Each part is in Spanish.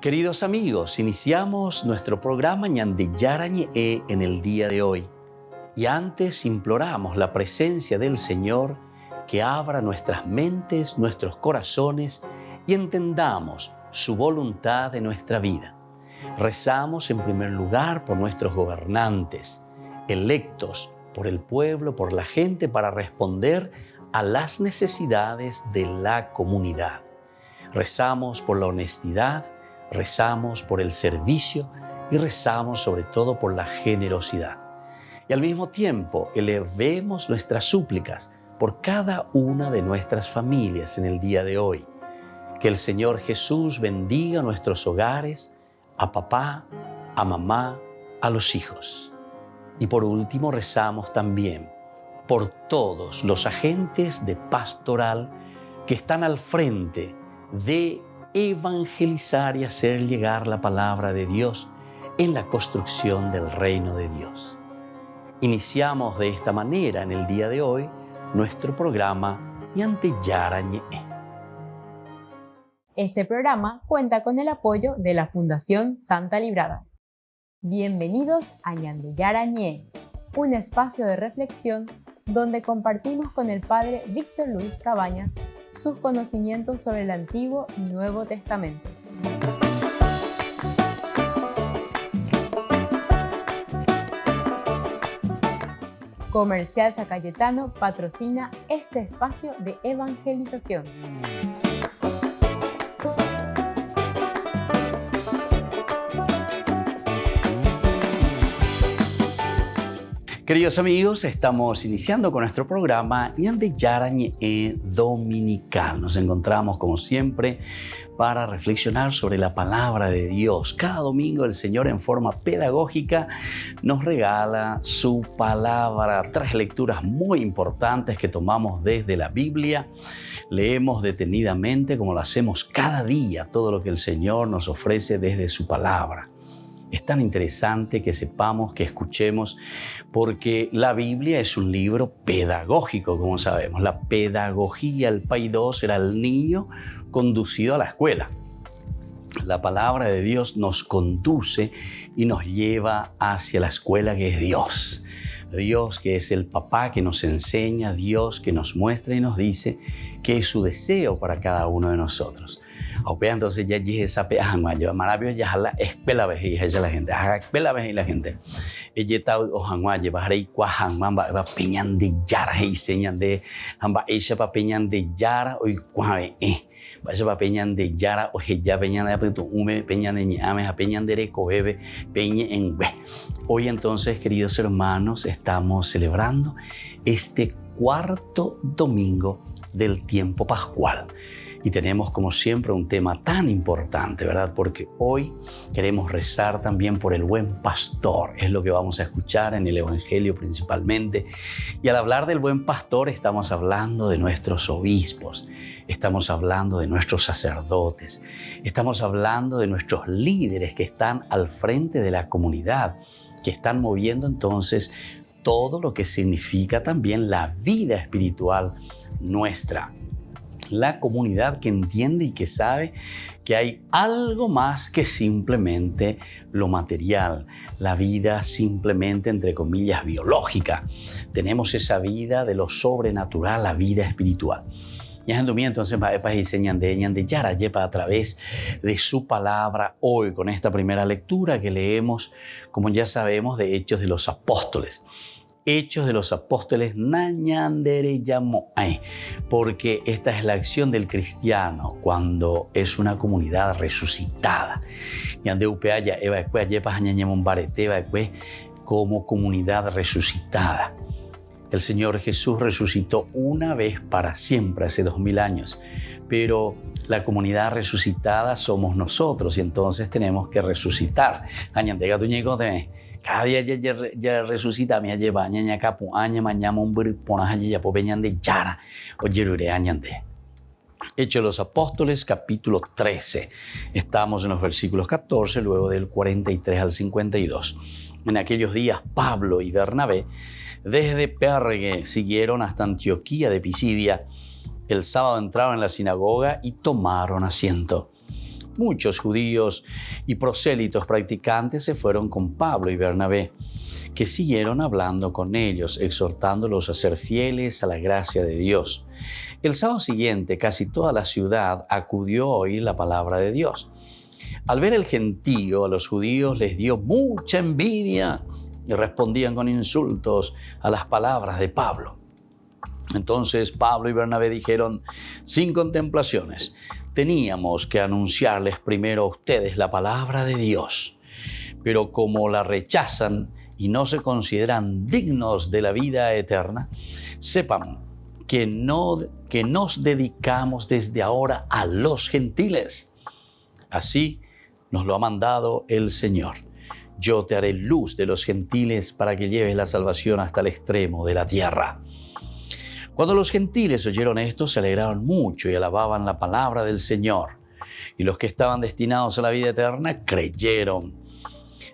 Queridos amigos, iniciamos nuestro programa Ñande Yarañe en el día de hoy. Y antes imploramos la presencia del Señor que abra nuestras mentes, nuestros corazones y entendamos su voluntad en nuestra vida. Rezamos en primer lugar por nuestros gobernantes, electos por el pueblo, por la gente, para responder a las necesidades de la comunidad. Rezamos por la honestidad, rezamos por el servicio y rezamos sobre todo por la generosidad. Y al mismo tiempo elevemos nuestras súplicas por cada una de nuestras familias en el día de hoy. Que el Señor Jesús bendiga nuestros hogares, a papá, a mamá, a los hijos. Y por último rezamos también por todos los agentes de pastoral que están al frente de evangelizar y hacer llegar la palabra de Dios en la construcción del reino de Dios. Iniciamos de esta manera en el día de hoy nuestro programa Ñande Yarañe. Este programa cuenta con el apoyo de la Fundación Santa Librada. Bienvenidos a Ñande Yarañe, un espacio de reflexión donde compartimos con el Padre Víctor Luis Cabañas sus conocimientos sobre el Antiguo y Nuevo Testamento. Comercial San Cayetano patrocina este espacio de evangelización. Queridos amigos, estamos iniciando con nuestro programa Ñande Yarañe Dominical. Nos encontramos, como siempre, para reflexionar sobre la palabra de Dios. Cada domingo el Señor, en forma pedagógica, nos regala su palabra. 3 lecturas muy importantes que tomamos desde la Biblia. Leemos detenidamente, como lo hacemos cada día, todo lo que el Señor nos ofrece desde su palabra. Es tan interesante que sepamos, que escuchemos, porque la Biblia es un libro pedagógico, como sabemos. La pedagogía, el paidos, era el niño conducido a la escuela. La palabra de Dios nos conduce y nos lleva hacia la escuela que es Dios. Dios que es el papá que nos enseña, Dios que nos muestra y nos dice que es su deseo para cada uno de nosotros. Entonces ya dije esa peajanguayo, maravilloso ya la escuela veje ella la gente, escuela veje la gente. Ella está ojanguayo, va a ir cuajanguan, va peñan de yara y señan de hamba ella va peñan de yara hoy cuave vaya va peñan de yara o ella peñan de apeto ume peñan de ñame a peñan de recobebe peñe en we. Hoy entonces, queridos hermanos, estamos celebrando este 4º domingo del tiempo pascual. Y tenemos, como siempre, un tema tan importante, ¿verdad? Porque hoy queremos rezar también por el buen pastor. Es lo que vamos a escuchar en el Evangelio principalmente. Y al hablar del buen pastor estamos hablando de nuestros obispos, estamos hablando de nuestros sacerdotes, estamos hablando de nuestros líderes que están al frente de la comunidad, que están moviendo entonces todo lo que significa también la vida espiritual nuestra. La comunidad que entiende y que sabe que hay algo más que simplemente lo material, la vida simplemente, entre comillas, biológica. Tenemos esa vida de lo sobrenatural, la vida espiritual. Y entonces va enseñan de Yara lleva a través de su palabra hoy con esta primera lectura que leemos, como ya sabemos, de Hechos de los Apóstoles. Hechos de los Apóstoles, Nañandere llamó, porque esta es la acción del cristiano cuando es una comunidad resucitada. Como comunidad resucitada. El Señor Jesús resucitó una vez para siempre, hace 2000 años, pero la comunidad resucitada somos nosotros y entonces tenemos que resucitar. Cada día ya resucita, me lleva ñaña capu aña mañana un burponas ya popeñan de yara o yerure añande. Hechos de los Apóstoles, capítulo 13. Estamos en los versículos 14, luego del 43 al 52. En aquellos días, Pablo y Bernabé, desde Perge, siguieron hasta Antioquía de Pisidia. El sábado entraron en la sinagoga y tomaron asiento. Muchos judíos y prosélitos practicantes se fueron con Pablo y Bernabé, que siguieron hablando con ellos, exhortándolos a ser fieles a la gracia de Dios. El sábado siguiente, casi toda la ciudad acudió a oír la palabra de Dios. Al ver el gentío, a los judíos les dio mucha envidia y respondían con insultos a las palabras de Pablo. Entonces Pablo y Bernabé dijeron, sin contemplaciones, teníamos que anunciarles primero a ustedes la palabra de Dios, pero como la rechazan y no se consideran dignos de la vida eterna, sepan que nos dedicamos desde ahora a los gentiles. Así nos lo ha mandado el Señor. Yo te haré luz de los gentiles para que lleves la salvación hasta el extremo de la tierra. Cuando los gentiles oyeron esto, se alegraron mucho y alababan la palabra del Señor. Y los que estaban destinados a la vida eterna creyeron.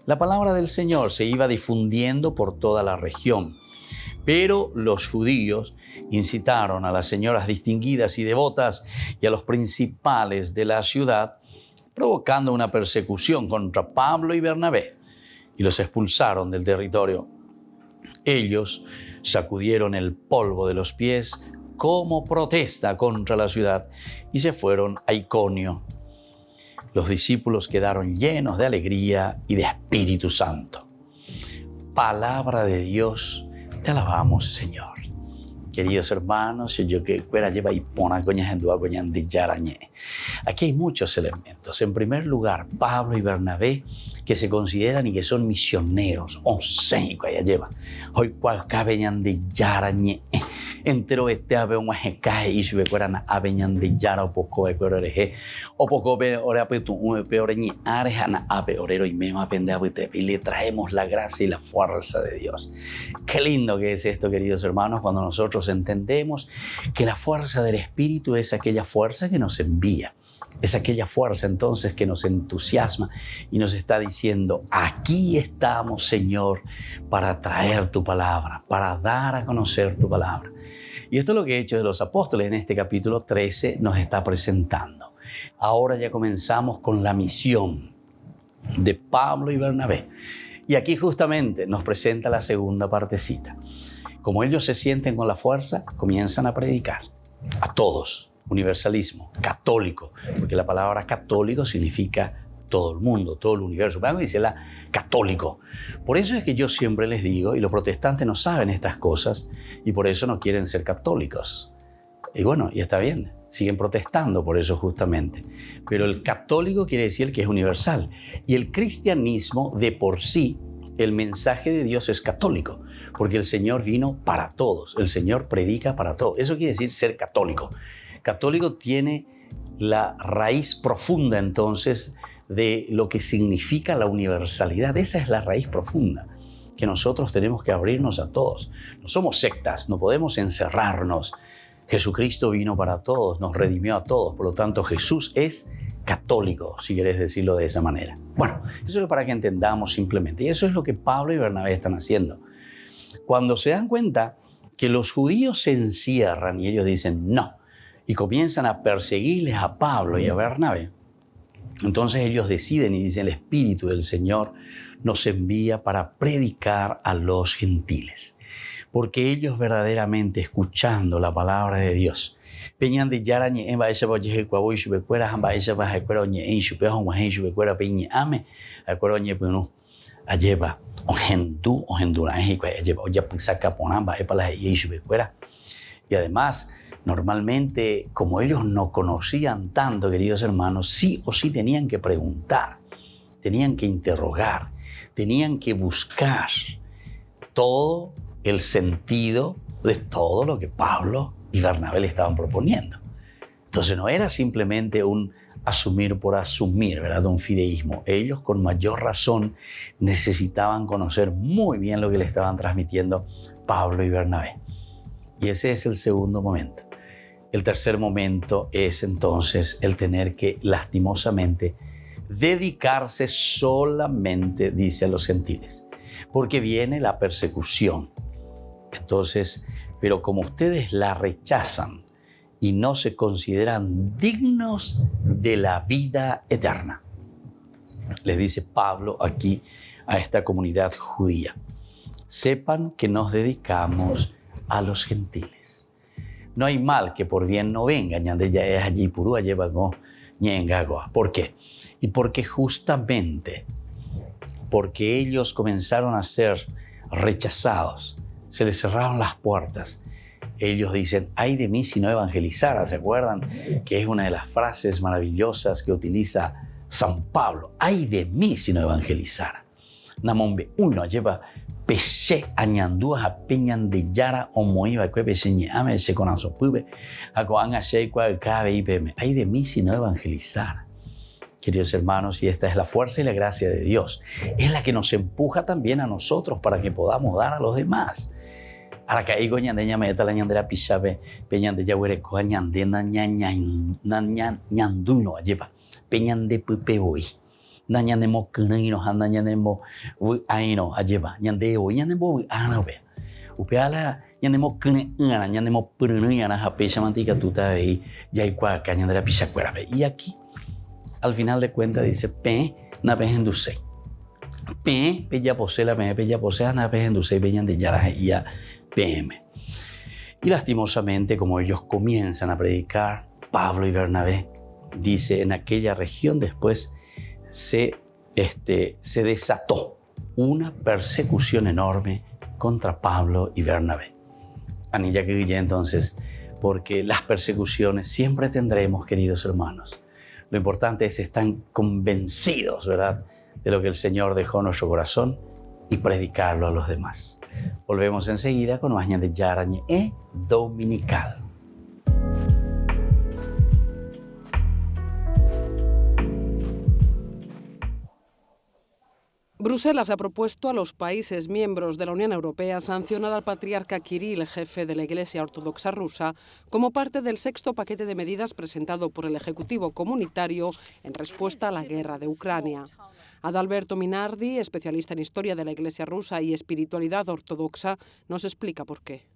La palabra del Señor se iba difundiendo por toda la región. Pero los judíos incitaron a las señoras distinguidas y devotas y a los principales de la ciudad, provocando una persecución contra Pablo y Bernabé, y los expulsaron del territorio. Ellos sacudieron el polvo de los pies como protesta contra la ciudad y se fueron a Iconio. Los discípulos quedaron llenos de alegría y de Espíritu Santo. Palabra de Dios, te alabamos, Señor. Queridos hermanos, yo que fuera lleva y pona coñas en dua coñan de yarañé. Aquí hay muchos elementos. En primer lugar, Pablo y Bernabé, que se consideran y que son misioneros. Allá lleva. Hoy cual cabeñan de yarañé. Entero este ave un cae y sube cuerana aveñan de yara o poco de cuereje o poco ora petu peor ni arejana ave orero y mema pende y le traemos la gracia y la fuerza de Dios. Qué lindo que es esto, queridos hermanos, cuando nosotros entendemos que la fuerza del Espíritu es aquella fuerza que nos envía. Es aquella fuerza entonces que nos entusiasma y nos está diciendo, aquí estamos, Señor, para traer tu palabra, para dar a conocer tu palabra. Y esto es lo que Hechos de los Apóstoles en este capítulo 13 nos está presentando. Ahora ya comenzamos con la misión de Pablo y Bernabé. Y aquí justamente nos presenta la segunda partecita. Como ellos se sienten con la fuerza, comienzan a predicar a todos. Universalismo, católico, porque la palabra católico significa todo el mundo, todo el universo. Pero dice la católico. Por eso es que yo siempre les digo, y los protestantes no saben estas cosas, y por eso no quieren ser católicos. Y bueno, y está bien, siguen protestando por eso justamente. Pero el católico quiere decir que es universal. Y el cristianismo de por sí, el mensaje de Dios es católico, porque el Señor vino para todos, el Señor predica para todos. Eso quiere decir ser católico. Católico tiene la raíz profunda entonces de lo que significa la universalidad. Esa es la raíz profunda, que nosotros tenemos que abrirnos a todos. No somos sectas, no podemos encerrarnos. Jesucristo vino para todos, nos redimió a todos. Por lo tanto, Jesús es católico, si querés decirlo de esa manera. Bueno, eso es para que entendamos simplemente. Y eso es lo que Pablo y Bernabé están haciendo. Cuando se dan cuenta que los judíos se encierran y ellos dicen no, y comienzan a perseguirles a Pablo y a Bernabé, entonces ellos deciden y dicen, el Espíritu del Señor nos envía para predicar a los gentiles. Porque ellos verdaderamente escuchando la palabra de Dios, peñan de yarañe en baesa boye cuabo y subecuera hamba esa baja cueroñe en supeo en subecuera peñe ame a cueroñe punu alleva ojendu ohendura en lleva ya saca ponamba para la y subecuera. Y además, normalmente, como ellos no conocían tanto, queridos hermanos, sí o sí tenían que preguntar, tenían que interrogar, tenían que buscar todo el sentido de todo lo que Pablo y Bernabé le estaban proponiendo. Entonces no era simplemente un asumir por asumir, ¿verdad? Un fideísmo. Ellos con mayor razón necesitaban conocer muy bien lo que le estaban transmitiendo Pablo y Bernabé. Y ese es el segundo momento. El tercer momento es entonces el tener que lastimosamente dedicarse solamente, dice, a los gentiles, porque viene la persecución. Entonces, pero como ustedes la rechazan y no se consideran dignos de la vida eterna. Les dice Pablo aquí a esta comunidad judía. Sepan que nos dedicamos a los gentiles. No hay mal que por bien no venga. ¿Por qué? Y porque justamente porque ellos comenzaron a ser rechazados, se les cerraron las puertas. Ellos dicen, ay de mí si no evangelizara. ¿Se acuerdan? Que es una de las frases maravillosas que utiliza San Pablo. Ay de mí si no evangelizara. Namombe uno lleva peshe añandúas a peñan de yara o moiba que peseñe ame se con asopube a coan a sheikwa cabe ipm. Ay de mí si no evangelizara. Queridos hermanos, y esta es la fuerza y la gracia de Dios. Es la que nos empuja también a nosotros para que podamos dar a los demás. Ahora que hay goñandeña meta la ñandera pisabe, peñande ya huere coñandena ñanduno lleva, peñande pupe hoy. Nañanemo cunino, nañanemo aino lleva, ñande hoy, ñanemo anabe. Upeala ñanemo cunina, ñanemo purunina, japecha mantica tuta ahí, ya hay cuaca, ñandera pisacuera. Y aquí, al final de cuentas, dice, pe, na pegendusei. Pe, ya posee la pe, ya posee, na pegendusei, peñan de yara y ya PM. Y lastimosamente, como ellos comienzan a predicar, Pablo y Bernabé, dice, en aquella región después se desató una persecución enorme contra Pablo y Bernabé. Anilla que guille entonces, porque las persecuciones siempre tendremos, queridos hermanos. Lo importante es estar convencidos, ¿verdad?, de lo que el Señor dejó en nuestro corazón y predicarlo a los demás. Volvemos enseguida con más de Yarañe Dominical. Bruselas ha propuesto a los países miembros de la Unión Europea sancionar al patriarca Kirill, jefe de la Iglesia Ortodoxa rusa, como parte del sexto paquete de medidas presentado por el Ejecutivo Comunitario en respuesta a la guerra de Ucrania. Adalberto Minardi, especialista en historia de la Iglesia rusa y espiritualidad ortodoxa, nos explica por qué.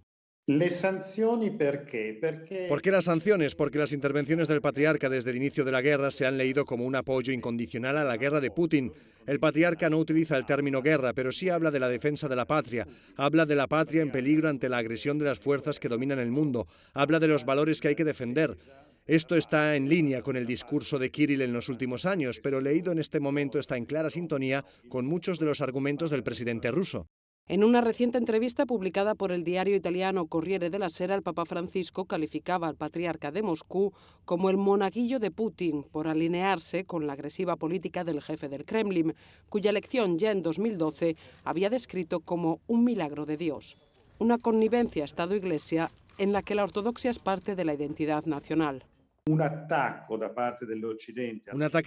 ¿Las sanciones por qué? ¿Por qué las sanciones? Porque las intervenciones del patriarca desde el inicio de la guerra se han leído como un apoyo incondicional a la guerra de Putin. El patriarca no utiliza el término guerra, pero sí habla de la defensa de la patria. Habla de la patria en peligro ante la agresión de las fuerzas que dominan el mundo. Habla de los valores que hay que defender. Esto está en línea con el discurso de Kirill en los últimos años, pero leído en este momento está en clara sintonía con muchos de los argumentos del presidente ruso. En una reciente entrevista publicada por el diario italiano Corriere della Sera, el Papa Francisco calificaba al patriarca de Moscú como el monaguillo de Putin por alinearse con la agresiva política del jefe del Kremlin, cuya elección ya en 2012 había descrito como un milagro de Dios. Una connivencia Estado-Iglesia en la que la ortodoxia es parte de la identidad nacional. Un ataque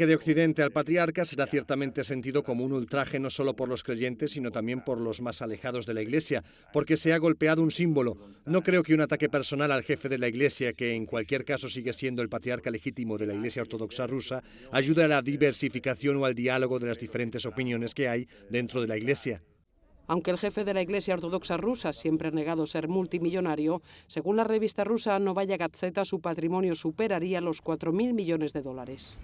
de Occidente al patriarca será ciertamente sentido como un ultraje no solo por los creyentes, sino también por los más alejados de la Iglesia, porque se ha golpeado un símbolo. No creo que un ataque personal al jefe de la Iglesia, que en cualquier caso sigue siendo el patriarca legítimo de la Iglesia Ortodoxa rusa, ayude a la diversificación o al diálogo de las diferentes opiniones que hay dentro de la Iglesia. Aunque el jefe de la Iglesia Ortodoxa rusa siempre ha negado ser multimillonario, según la revista rusa Novaya Gazeta, su patrimonio superaría los 4.000 millones de dólares.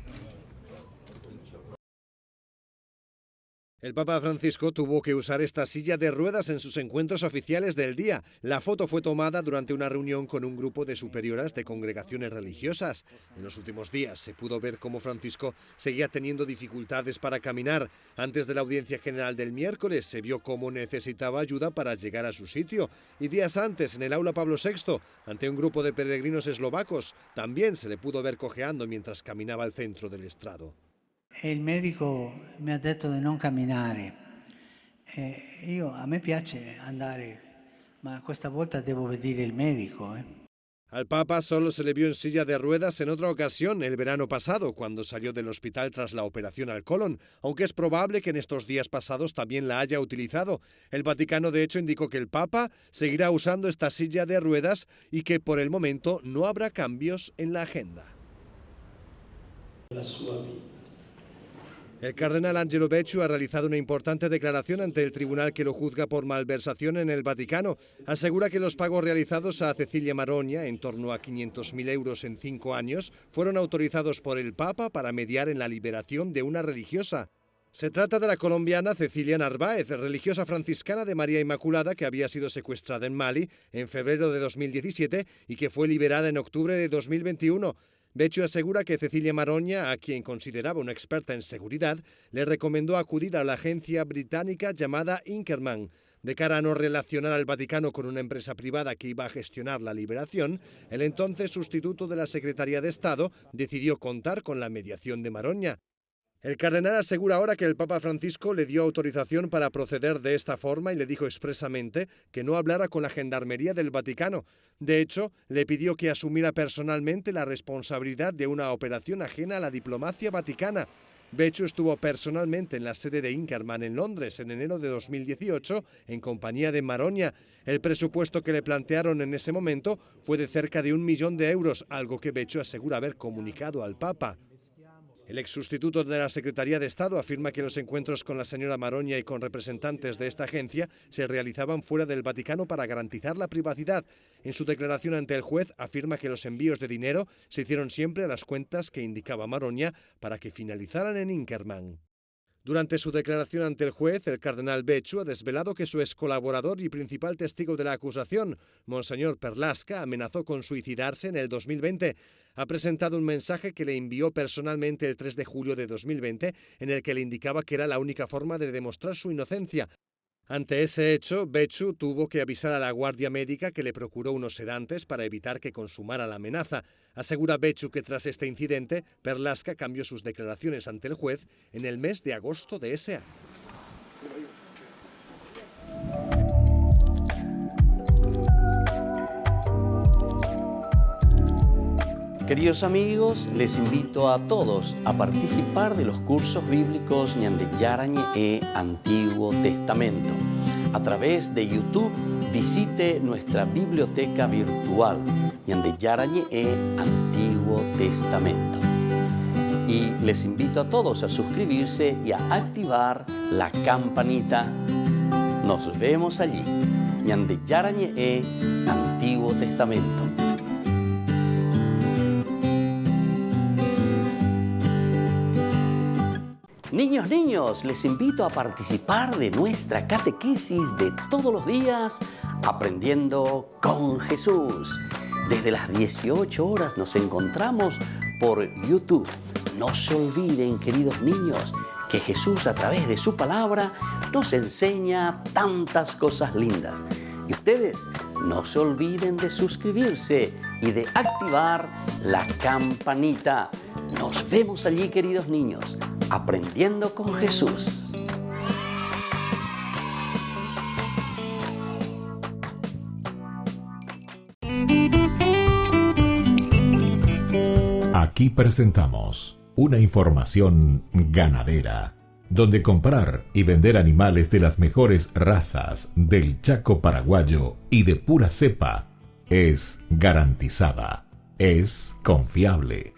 El Papa Francisco tuvo que usar esta silla de ruedas en sus encuentros oficiales del día. La foto fue tomada durante una reunión con un grupo de superioras de congregaciones religiosas. En los últimos días se pudo ver cómo Francisco seguía teniendo dificultades para caminar. Antes de la audiencia general del miércoles se vio cómo necesitaba ayuda para llegar a su sitio. Y días antes, en el aula Pablo VI, ante un grupo de peregrinos eslovacos, también se le pudo ver cojeando mientras caminaba al centro del estrado. Il medico mi ha detto di non camminare. A me piace andare, ma questa volta devo vedere il medico. Al Papa solo se le vio en silla de ruedas en otra ocasión, el verano pasado, cuando salió del hospital tras la operación al colon, aunque es probable que en estos días pasados también la haya utilizado. El Vaticano, de hecho, indicó que el Papa seguirá usando esta silla de ruedas y que por el momento no habrá cambios en la agenda. El cardenal Angelo Becciu ha realizado una importante declaración ante el tribunal que lo juzga por malversación en el Vaticano. Asegura que los pagos realizados a Cecilia Maroña, en torno a 500.000 euros en 5 años, fueron autorizados por el Papa para mediar en la liberación de una religiosa. Se trata de la colombiana Cecilia Narváez, religiosa franciscana de María Inmaculada, que había sido secuestrada en Mali en febrero de 2017 y que fue liberada en octubre de 2021. Becciu asegura que Cecilia Maroña, a quien consideraba una experta en seguridad, le recomendó acudir a la agencia británica llamada Inkerman. De cara a no relacionar al Vaticano con una empresa privada que iba a gestionar la liberación, el entonces sustituto de la Secretaría de Estado decidió contar con la mediación de Maroña. El cardenal asegura ahora que el Papa Francisco le dio autorización para proceder de esta forma y le dijo expresamente que no hablara con la Gendarmería del Vaticano. De hecho, le pidió que asumiera personalmente la responsabilidad de una operación ajena a la diplomacia vaticana. Becciu estuvo personalmente en la sede de Inkerman en Londres en enero de 2018 en compañía de Maroña. El presupuesto que le plantearon en ese momento fue de cerca de 1 millón de euros, algo que Becciu asegura haber comunicado al Papa. El ex sustituto de la Secretaría de Estado afirma que los encuentros con la señora Maroña y con representantes de esta agencia se realizaban fuera del Vaticano para garantizar la privacidad. En su declaración ante el juez afirma que los envíos de dinero se hicieron siempre a las cuentas que indicaba Maroña para que finalizaran en Inkerman. Durante su declaración ante el juez, el cardenal Becciu ha desvelado que su excolaborador y principal testigo de la acusación, Monseñor Perlasca, amenazó con suicidarse en el 2020. Ha presentado un mensaje que le envió personalmente el 3 de julio de 2020, en el que le indicaba que era la única forma de demostrar su inocencia. Ante ese hecho, Becciu tuvo que avisar a la guardia médica que le procuró unos sedantes para evitar que consumara la amenaza. Asegura Becciu que tras este incidente, Perlasca cambió sus declaraciones ante el juez en el mes de agosto de ese año. Queridos amigos, les invito a todos a participar de los cursos bíblicos Ñande Yarañe Antiguo Testamento. A través de YouTube, visite nuestra biblioteca virtual Ñande Yarañe Antiguo Testamento. Y les invito a todos a suscribirse y a activar la campanita. Nos vemos allí. Ñande Yarañe Antiguo Testamento. Niños, les invito a participar de nuestra catequesis de todos los días, Aprendiendo con Jesús. Desde las 18 horas nos encontramos por YouTube. No se olviden, queridos niños, que Jesús a través de su palabra nos enseña tantas cosas lindas. Y ustedes no se olviden de suscribirse y de activar la campanita. Nos vemos allí, queridos niños, Aprendiendo con Jesús. Aquí presentamos una información ganadera, donde comprar y vender animales de las mejores razas del Chaco paraguayo y de pura cepa es garantizada, es confiable.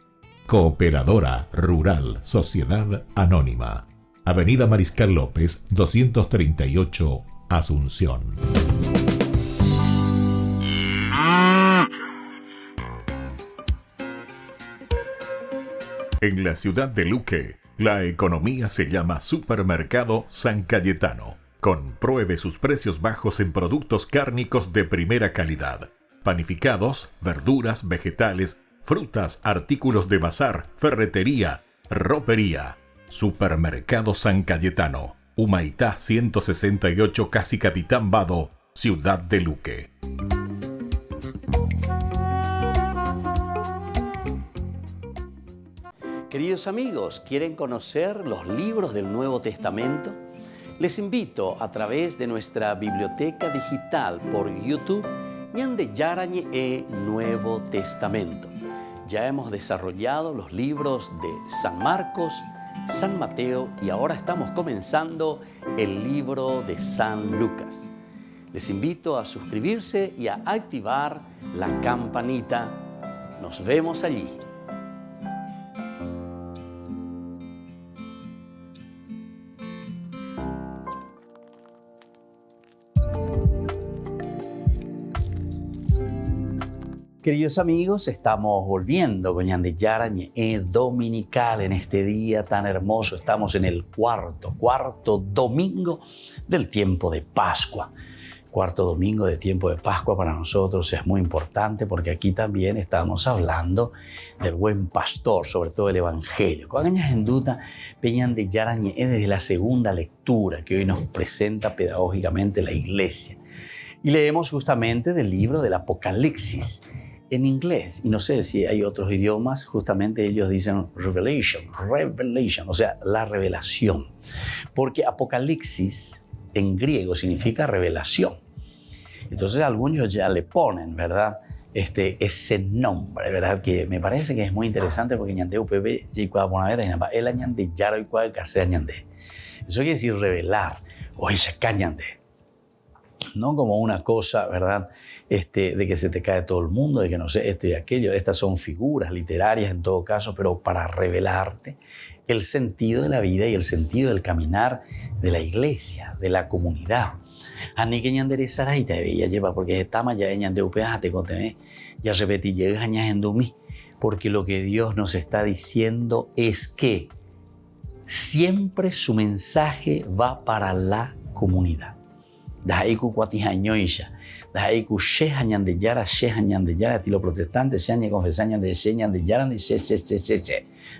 Cooperadora Rural Sociedad Anónima, Avenida Mariscal López, 238, Asunción. En la ciudad de Luque, la economía se llama Supermercado San Cayetano. Compruebe sus precios bajos en productos cárnicos de primera calidad. Panificados, verduras, vegetales, frutas, artículos de bazar, ferretería, ropería. Supermercado San Cayetano, Humaitá 168, Casi Capitán Vado, Ciudad de Luque. Queridos amigos, ¿quieren conocer los libros del Nuevo Testamento? Les invito a través de nuestra biblioteca digital por YouTube, Ñande Yarañe Nuevo Testamento. Ya hemos desarrollado los libros de San Marcos, San Mateo y ahora estamos comenzando el libro de San Lucas. Les invito a suscribirse y a activar la campanita. Nos vemos allí. Queridos amigos, estamos volviendo con Ñande Yarañe Dominical en este día tan hermoso. Estamos en el cuarto domingo del tiempo de Pascua. Cuarto domingo de tiempo de Pascua para nosotros es muy importante porque aquí también estamos hablando del buen pastor, sobre todo el Evangelio. Coagañas en duda, Ñande Yarañe desde la segunda lectura que hoy nos presenta pedagógicamente la Iglesia. Y leemos justamente del libro del Apocalipsis en inglés. Y no sé si hay otros idiomas, justamente ellos dicen revelation, o sea, la revelación. Porque Apocalipsis en griego significa revelación. Entonces algunos ya le ponen, ¿verdad? Ese nombre, ¿verdad? Que me parece que es muy interesante porque ñande UPB, el añande yaro y cuál carcea ñande. Eso quiere decir revelar o ese cañande. No como una cosa, ¿verdad? De que se te cae todo el mundo, de que no sé esto y aquello. Estas son figuras literarias en todo caso, pero para revelarte el sentido de la vida y el sentido del caminar de la iglesia, de la comunidad. Ani que ñande y te veía lleva porque estamos ya en ñande UPA te conté, ya repetí llegas añas en dumi, porque lo que Dios nos está diciendo es que siempre su mensaje va para la comunidad. Dahaiku cuatijañoisha, dahaiku sheja ñandeyara, estilo protestante, sheña confesaña de sheña de yaran de she.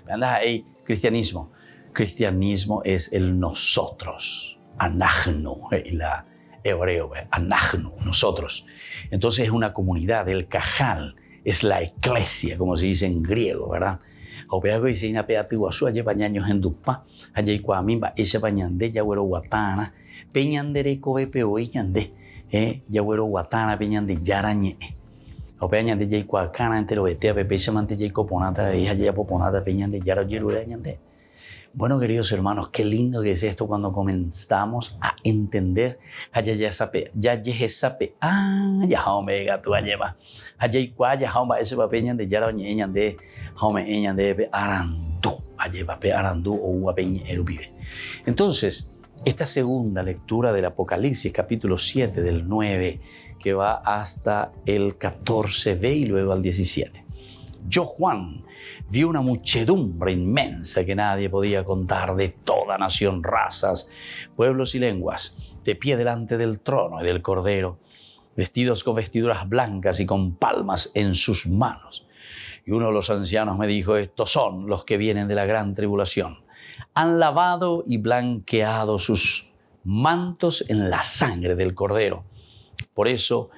Dahai cristianismo. Cristianismo es el nosotros, anachnu, la hebreo, anachnu, nosotros. Entonces es una comunidad, el cajal, es la eclesia, como se dice en griego, ¿verdad? Opeago dice ina peatiguasu, allá pañaños en dupa, allá y cuamimba, ella pañande, ya güero guatana. Peñandere kobe peo ñande yagüero guatana peñande yarañe o peñande jay cuacana entero betea pepe chamante jay coponata hija ya poponata peñande yaro yerura ñande. Bueno, queridos hermanos, qué lindo que es esto cuando comenzamos a entender ya sape ya omega tu lleva allá ya homa ese peñande yaro ñande home ñande pe arandu allá pe arandu o uapeñ erupibe. Entonces esta segunda lectura del Apocalipsis, capítulo 7 del 9, que va hasta el 14b y luego al 17. Yo, Juan, vi una muchedumbre inmensa que nadie podía contar, de toda nación, razas, pueblos y lenguas, de pie delante del trono y del Cordero, vestidos con vestiduras blancas y con palmas en sus manos. Y uno de los ancianos me dijo, estos son los que vienen de la gran tribulación. Han lavado y blanqueado sus mantos en la sangre del Cordero. Por eso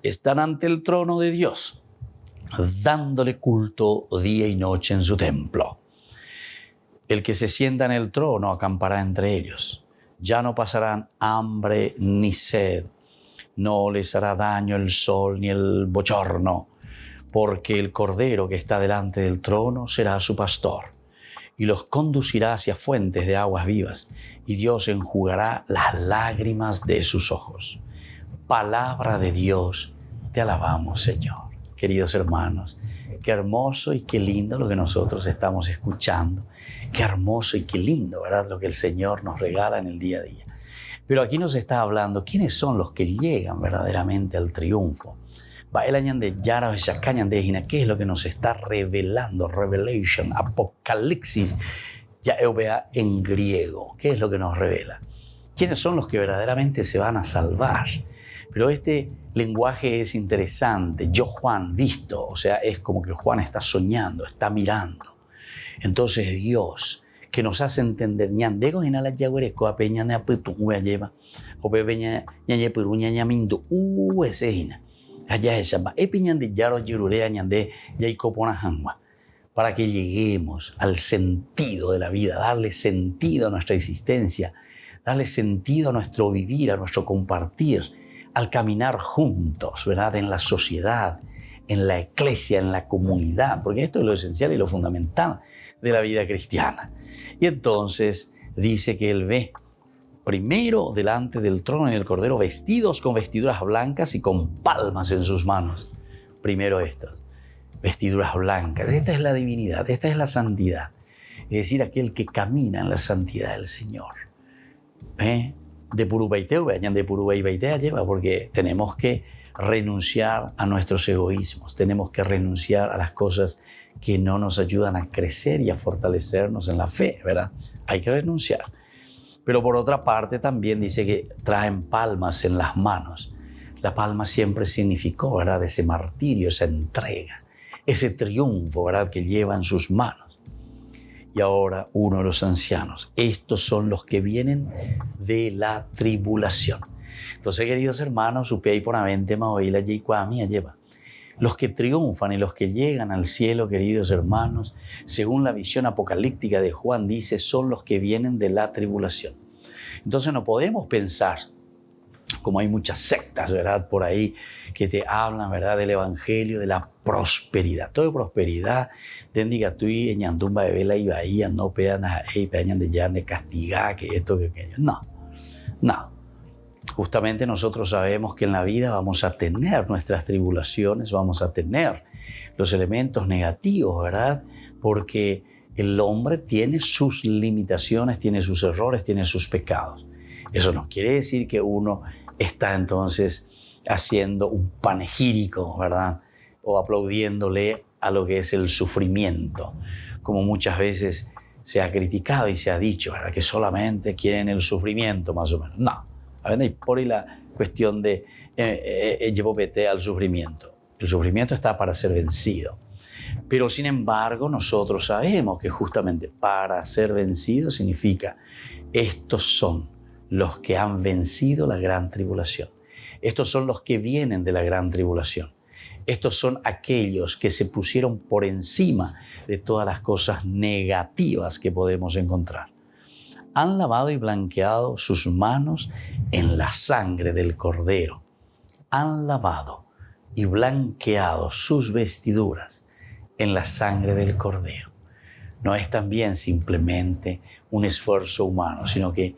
están ante el trono de Dios, dándole culto día y noche en su templo. El que se sienta en el trono acampará entre ellos. Ya no pasarán hambre ni sed. No les hará daño el sol ni el bochorno, porque el Cordero que está delante del trono será su pastor y los conducirá hacia fuentes de aguas vivas, y Dios enjugará las lágrimas de sus ojos. Palabra de Dios, te alabamos, Señor. Queridos hermanos, qué hermoso y qué lindo lo que nosotros estamos escuchando. Qué hermoso y qué lindo, ¿verdad? Lo que el Señor nos regala en el día a día. Pero aquí nos está hablando quiénes son los que llegan verdaderamente al triunfo. ¿Qué es lo que nos está revelando? Revelation, Apocalipsis, ya vea en griego. ¿Qué es lo que nos revela? ¿Quiénes son los que verdaderamente se van a salvar? Pero este lenguaje es interesante. Yo, Juan, visto, o sea, es como que Juan está soñando, está mirando. Entonces Dios, que nos hace entender, ñandego en la yaguereco, apeña ne aputu, lleva, o peña ñañe puruña ñamindu, ese hina. Allá es llama, epiñande yaro yururea ñande yaicopona jangua, para que lleguemos al sentido de la vida, darle sentido a nuestra existencia, darle sentido a nuestro vivir, a nuestro compartir, al caminar juntos, ¿verdad? En la sociedad, en la eclesia, en la comunidad, porque esto es lo esencial y lo fundamental de la vida cristiana. Y entonces dice que él ve primero delante del trono y del Cordero vestidos con vestiduras blancas y con palmas en sus manos. Primero estos, vestiduras blancas. Esta es la divinidad, esta es la santidad. Es decir, aquel que camina en la santidad del Señor. De Purubaiteo, vayan de Purubaiteo lleva, porque tenemos que renunciar a nuestros egoísmos, tenemos que renunciar a las cosas que no nos ayudan a crecer y a fortalecernos en la fe, ¿verdad? Hay que renunciar. Pero por otra parte también dice que traen palmas en las manos. La palma siempre significó, ¿verdad?, ese martirio, esa entrega, ese triunfo, ¿verdad?, que lleva en sus manos. Y ahora uno de los ancianos, estos son los que vienen de la tribulación. Entonces, queridos hermanos, supei por avente maoila yeikwami lleva. Los que triunfan y los que llegan al cielo, queridos hermanos, según la visión apocalíptica de Juan, dice, son los que vienen de la tribulación. Entonces no podemos pensar, como hay muchas sectas, ¿verdad?, por ahí que te hablan, ¿verdad?, del evangelio, de la prosperidad. Todo prosperidad, tendiga tú y ñandumba de vela y bahía, no pedan a peñan de ya de castigar, que esto, que aquello. No. Justamente nosotros sabemos que en la vida vamos a tener nuestras tribulaciones, vamos a tener los elementos negativos, ¿verdad? Porque el hombre tiene sus limitaciones, tiene sus errores, tiene sus pecados. Eso no quiere decir que uno está entonces haciendo un panegírico, ¿verdad? O aplaudiéndole a lo que es el sufrimiento, como muchas veces se ha criticado y se ha dicho, ¿verdad?, que solamente quieren el sufrimiento, más o menos. No. Y por ahí la cuestión de llevo vete al sufrimiento. El sufrimiento está para ser vencido. Pero sin embargo, nosotros sabemos que justamente para ser vencido significa estos son los que han vencido la gran tribulación. Estos son los que vienen de la gran tribulación. Estos son aquellos que se pusieron por encima de todas las cosas negativas que podemos encontrar. Han lavado y blanqueado sus manos en la sangre del Cordero. Han lavado y blanqueado sus vestiduras en la sangre del Cordero. No es también simplemente un esfuerzo humano, sino que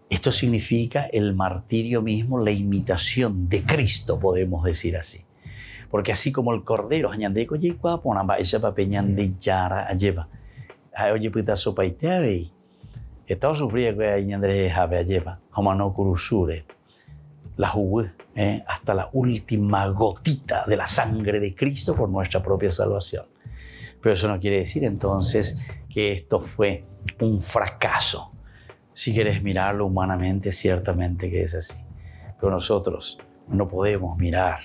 esto significa el martirio mismo, la imitación de Cristo, podemos decir así. Porque así como el Cordero, Estado sufría que hay Andrés Javier lleva, Homano Kurusure, la jugué hasta la última gotita de la sangre de Cristo por nuestra propia salvación. Pero eso no quiere decir entonces que esto fue un fracaso. Si quieres mirarlo humanamente, ciertamente que es así. Pero nosotros no podemos mirar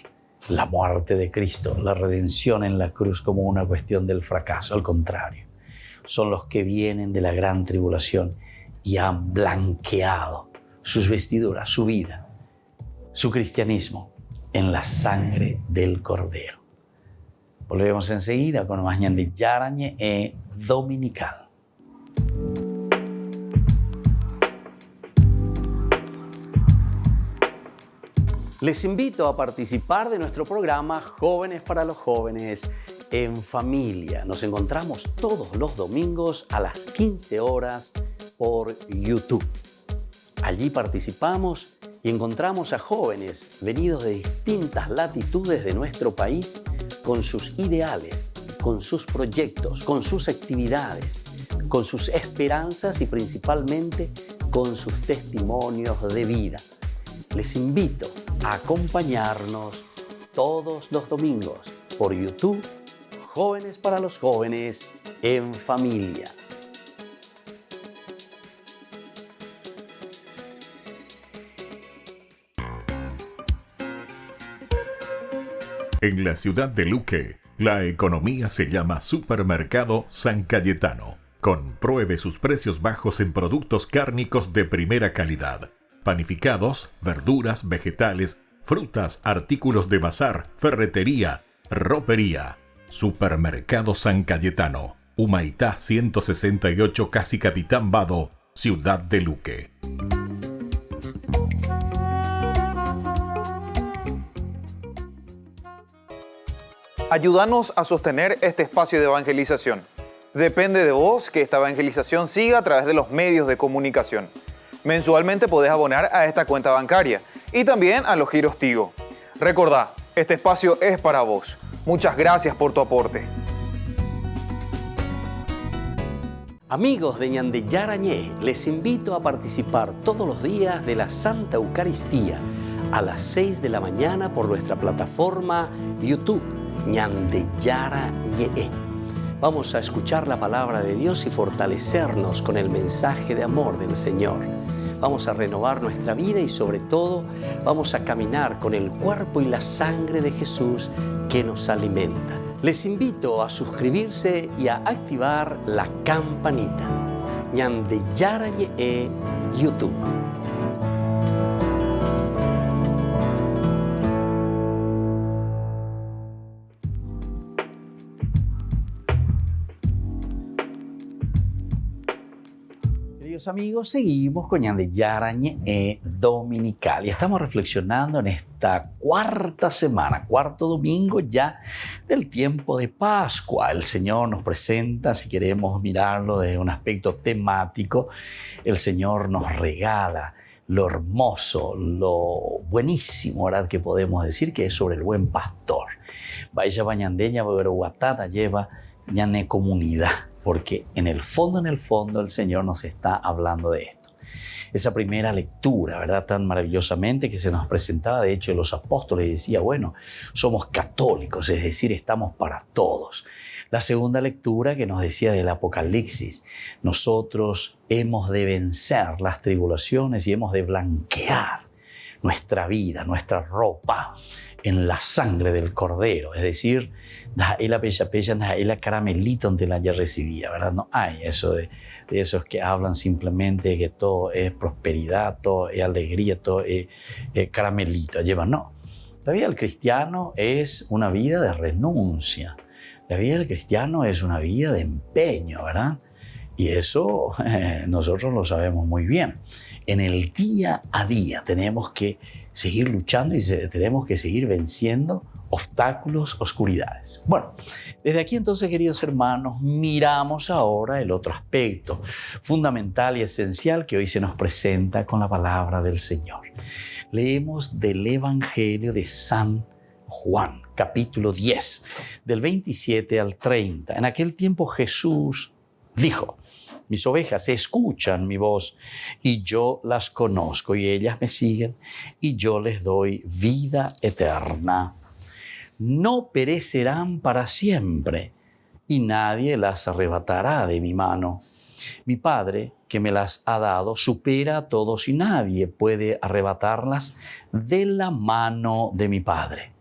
la muerte de Cristo, la redención en la cruz como una cuestión del fracaso. Al contrario, son los que vienen de la gran tribulación y han blanqueado sus vestiduras, su vida, su cristianismo en la sangre del Cordero. Volvemos enseguida con más Ñande Yarañe Dominical. Les invito a participar de nuestro programa Jóvenes para los Jóvenes en Familia. Nos encontramos todos los domingos a las 15 horas por YouTube. Allí participamos y encontramos a jóvenes venidos de distintas latitudes de nuestro país con sus ideales, con sus proyectos, con sus actividades, con sus esperanzas y principalmente con sus testimonios de vida. Les invito a acompañarnos todos los domingos por YouTube, Jóvenes para los Jóvenes en Familia. En la ciudad de Luque, la economía se llama Supermercado San Cayetano. Compruebe sus precios bajos en productos cárnicos de primera calidad. Panificados, verduras, vegetales, frutas, artículos de bazar, ferretería, ropería. Supermercado San Cayetano, Humaitá 168, Casi Capitán Vado, ciudad de Luque. Ayúdanos a sostener este espacio de evangelización. Depende de vos que esta evangelización siga a través de los medios de comunicación. Mensualmente podés abonar a esta cuenta bancaria y también a los giros Tigo. Recordá, este espacio es para vos. Muchas gracias por tu aporte. Amigos de Ñande Yarañé, les invito a participar todos los días de la Santa Eucaristía a las 6 de la mañana por nuestra plataforma YouTube, Ñande Yara Ñe. Vamos a escuchar la palabra de Dios y fortalecernos con el mensaje de amor del Señor. Vamos a renovar nuestra vida y sobre todo vamos a caminar con el cuerpo y la sangre de Jesús que nos alimenta. Les invito a suscribirse y a activar la campanita. Ñande Yara Ñe YouTube. Queridos amigos, seguimos con Ñande Yara Ñe Dominical y estamos reflexionando en esta cuarta semana, cuarto domingo ya del tiempo de Pascua. El Señor nos presenta, si queremos mirarlo desde un aspecto temático, el Señor nos regala lo hermoso, lo buenísimo, ¿verdad?, que podemos decir que es sobre el buen pastor. Vaya bañandeña, pero guatata lleva ñane comunidad. Porque en el fondo el Señor nos está hablando de esto. Esa primera lectura, ¿verdad?, tan maravillosamente que se nos presentaba, de hecho, los apóstoles, decía, bueno, somos católicos, es decir, estamos para todos. La segunda lectura que nos decía del Apocalipsis, nosotros hemos de vencer las tribulaciones y hemos de blanquear nuestra vida, nuestra ropa en la sangre del Cordero, es decir, la la caramelito donde la ya recibía, ¿verdad? No hay eso de esos que hablan simplemente de que todo es prosperidad, todo es alegría, todo es caramelito. No, la vida del cristiano es una vida de renuncia, la vida del cristiano es una vida de empeño, ¿verdad? Y eso nosotros lo sabemos muy bien. En el día a día tenemos que seguir luchando y tenemos que seguir venciendo obstáculos, oscuridades. Bueno, desde aquí entonces, queridos hermanos, miramos ahora el otro aspecto fundamental y esencial que hoy se nos presenta con la palabra del Señor. Leemos del Evangelio de San Juan, capítulo 10, del 27 al 30. En aquel tiempo Jesús dijo: mis ovejas escuchan mi voz y yo las conozco y ellas me siguen y yo les doy vida eterna. No perecerán para siempre y nadie las arrebatará de mi mano. Mi Padre, que me las ha dado, supera a todos y nadie puede arrebatarlas de la mano de mi Padre.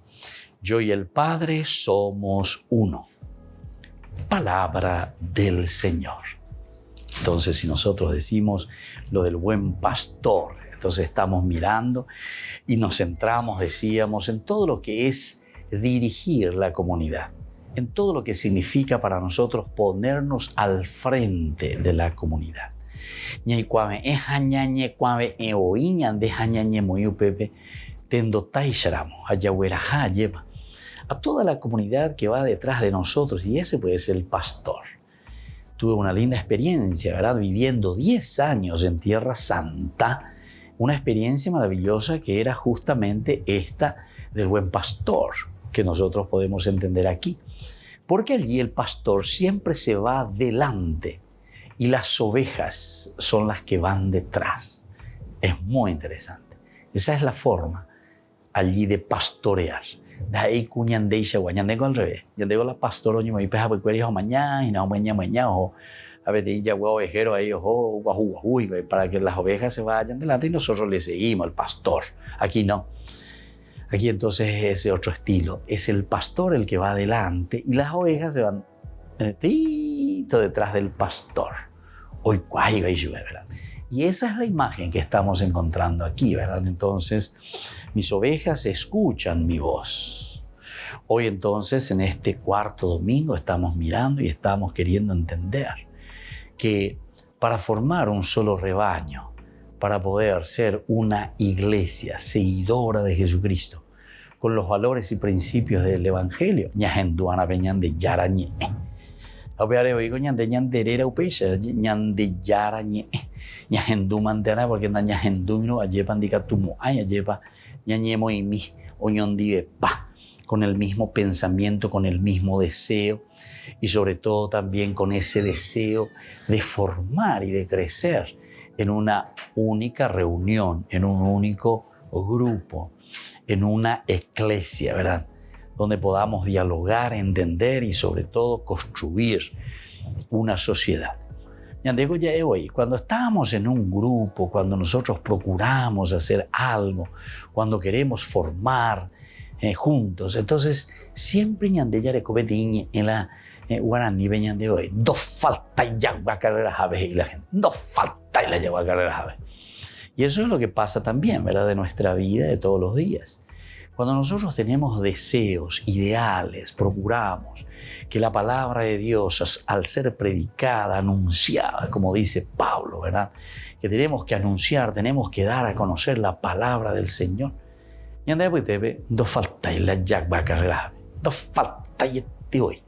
Yo y el Padre somos uno. Palabra del Señor. Entonces, si nosotros decimos lo del buen pastor, entonces estamos mirando y nos centramos, decíamos, en todo lo que es dirigir la comunidad, en todo lo que significa para nosotros ponernos al frente de la comunidad. A toda la comunidad que va detrás de nosotros, y ese puede ser el pastor. Tuve una linda experiencia, ¿verdad?, viviendo 10 años en Tierra Santa, una experiencia maravillosa que era justamente esta del buen pastor, que nosotros podemos entender aquí. Porque allí el pastor siempre se va delante y las ovejas son las que van detrás. Es muy interesante. Esa es la forma allí de pastorear. De ahí cuñandeixa guañandego al revés. Yandego la pastor oño me peja porque hijo mañana y no mañana o a ver ya ovejero ahí ojo guajú para que las ovejas se vayan delante y nosotros le seguimos al pastor. Aquí no. Aquí entonces es ese otro estilo. Es el pastor el que va adelante y las ovejas se van detrás del pastor. Hoy ¿verdad? Y esa es la imagen que estamos encontrando aquí, ¿verdad? Entonces, mis ovejas escuchan mi voz. Hoy entonces, en este cuarto domingo, estamos mirando y estamos queriendo entender que para formar un solo rebaño, para poder ser una iglesia seguidora de Jesucristo, con los valores y principios del Evangelio, ñajenduana Ñande Yara Ñe. Ñanderera upesha, Ñande Yara Ñe. Ñajendu mantera porque na ñajendu no ayepan dicatumo ay ayepa ñañemo y mi oñondive pa, con el mismo pensamiento, con el mismo deseo y sobre todo también con ese deseo de formar y de crecer en una única reunión, en un único grupo, en una iglesia, ¿verdad? Donde podamos dialogar, entender y sobre todo construir una sociedad. Cuando estamos en un grupo, cuando nosotros procuramos hacer algo, cuando queremos formar juntos, entonces siempre en la Guaraní de hoy, no falta ya carreras aves y la gente, no falta la ya carreras aves. Y eso es lo que pasa también, ¿verdad? De nuestra vida de todos los días. Cuando nosotros tenemos deseos, ideales, procuramos que la palabra de Dios, al ser predicada, anunciada, como dice Pablo, ¿verdad? Que tenemos que anunciar, tenemos que dar a conocer la palabra del Señor. Y no falta la ya carreras aves, no falta este hoy.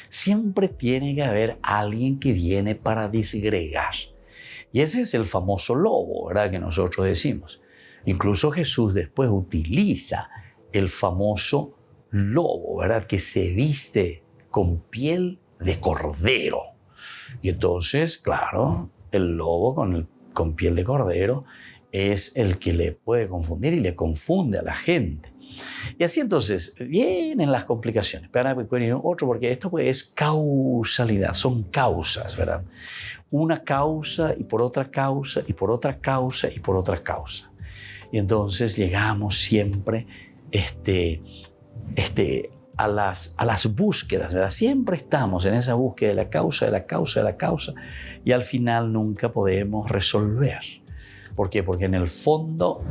Siempre tiene que haber alguien que viene para disgregar. Y ese es el famoso lobo, ¿verdad? Que nosotros decimos. Incluso Jesús después utiliza el famoso lobo, ¿verdad? Que se viste con piel de cordero. Y entonces, claro, el lobo con piel de cordero es el que le puede confundir y le confunde a la gente. Y así entonces vienen las complicaciones. Pero otro, porque esto pues es causalidad, son causas, ¿verdad? Una causa y por otra causa y por otra causa y por otra causa. Y entonces llegamos siempre a las búsquedas, ¿verdad? Siempre estamos en esa búsqueda de la causa, de la causa, de la causa, y al final nunca podemos resolver. ¿Por qué? Porque en el fondo,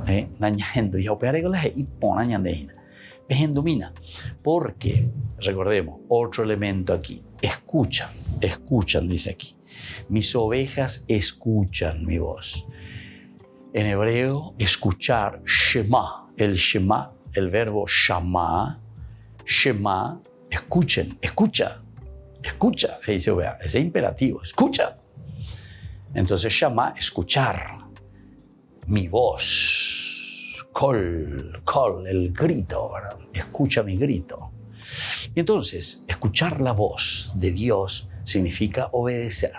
porque, recordemos, otro elemento aquí, escuchan, dice aquí. Mis ovejas escuchan mi voz. En hebreo, escuchar, shema, el verbo shama, escucha, es imperativo, escucha. Entonces, shama, escuchar. Mi voz, col, el grito, ¿verdad? Escucha mi grito. Y entonces, escuchar la voz de Dios significa obedecer.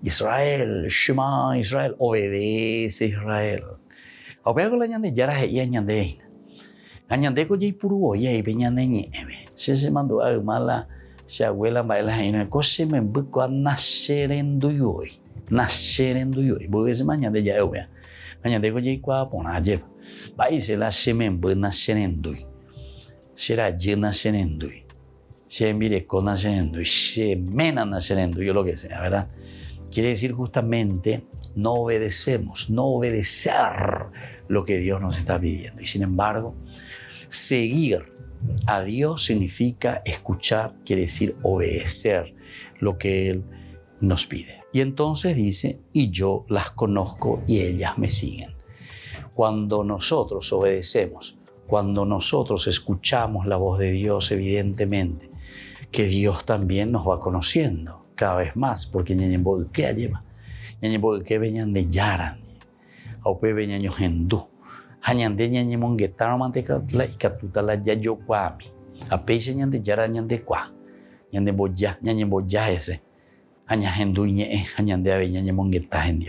Israel, Shema Israel, obedece Israel. Aupego la ñande yara y añande. Añande ko jay puru oye peñande ñeme. Se mandó a mala, se abuela baila en el coche me buco a nacer en Duyuy. Porque se mañana ya yo vea. Mañana que yo qua pon ayer. Va y se la semen bu nacer en Duy. Será yo nacer en Duy. Se mire con nacer en Duy. Se mena nacer en Duy, o lo que sea, ¿verdad? Quiere decir justamente no obedecemos, no obedecer lo que Dios nos está pidiendo. Y sin embargo, seguir a Dios significa escuchar, quiere decir obedecer lo que Él nos pide. Y entonces dice, y yo las conozco y ellas me siguen. Cuando nosotros obedecemos, cuando nosotros escuchamos la voz de Dios, evidentemente, que Dios también nos va conociendo cada vez más, porque ñañembo que lleva, ñañembo que veñan de yaran, aupe veñaño hendú, hañande ñañemon guetaro manteca la y catuta la yayo cuami, apeche ñande yaran ñande cua, ñandembo ya ese.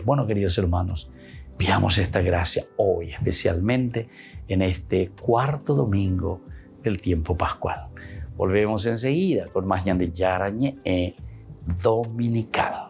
Bueno, queridos hermanos, pidamos esta gracia hoy, especialmente en este cuarto domingo del tiempo pascual. Volvemos enseguida con más Ñande Yarañe Dominical.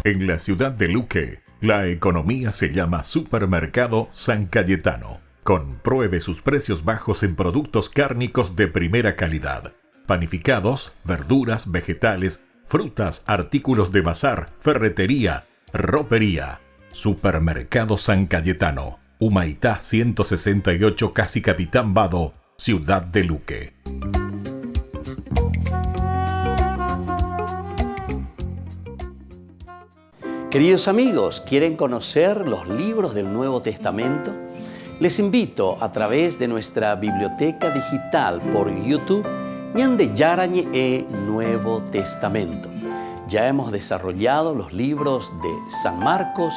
En la ciudad de Luque, la economía se llama Supermercado San Cayetano. Compruebe sus precios bajos en productos cárnicos de primera calidad. Panificados, verduras, vegetales, frutas, artículos de bazar, ferretería, ropería. Supermercado San Cayetano. Humaitá 168, Casi Capitán Vado, Ciudad de Luque. Queridos amigos, ¿quieren conocer los libros del Nuevo Testamento? Les invito a través de nuestra biblioteca digital por YouTube, Ñande Yarañe Nuevo Testamento. Ya hemos desarrollado los libros de San Marcos,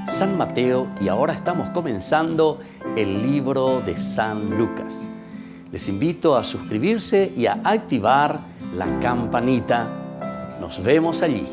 San Mateo y ahora estamos comenzando el libro de San Lucas. Les invito a suscribirse y a activar la campanita. Nos vemos allí.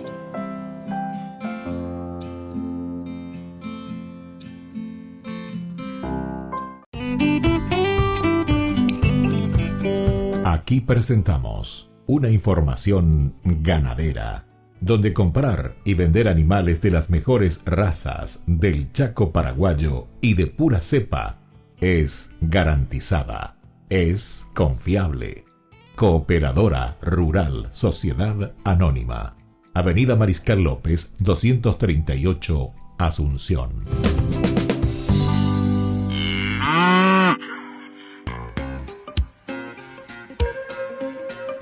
Aquí presentamos una información ganadera, donde comprar y vender animales de las mejores razas del Chaco paraguayo y de pura cepa es garantizada, es confiable. Cooperadora Rural Sociedad Anónima, Avenida Mariscal López, 238, Asunción.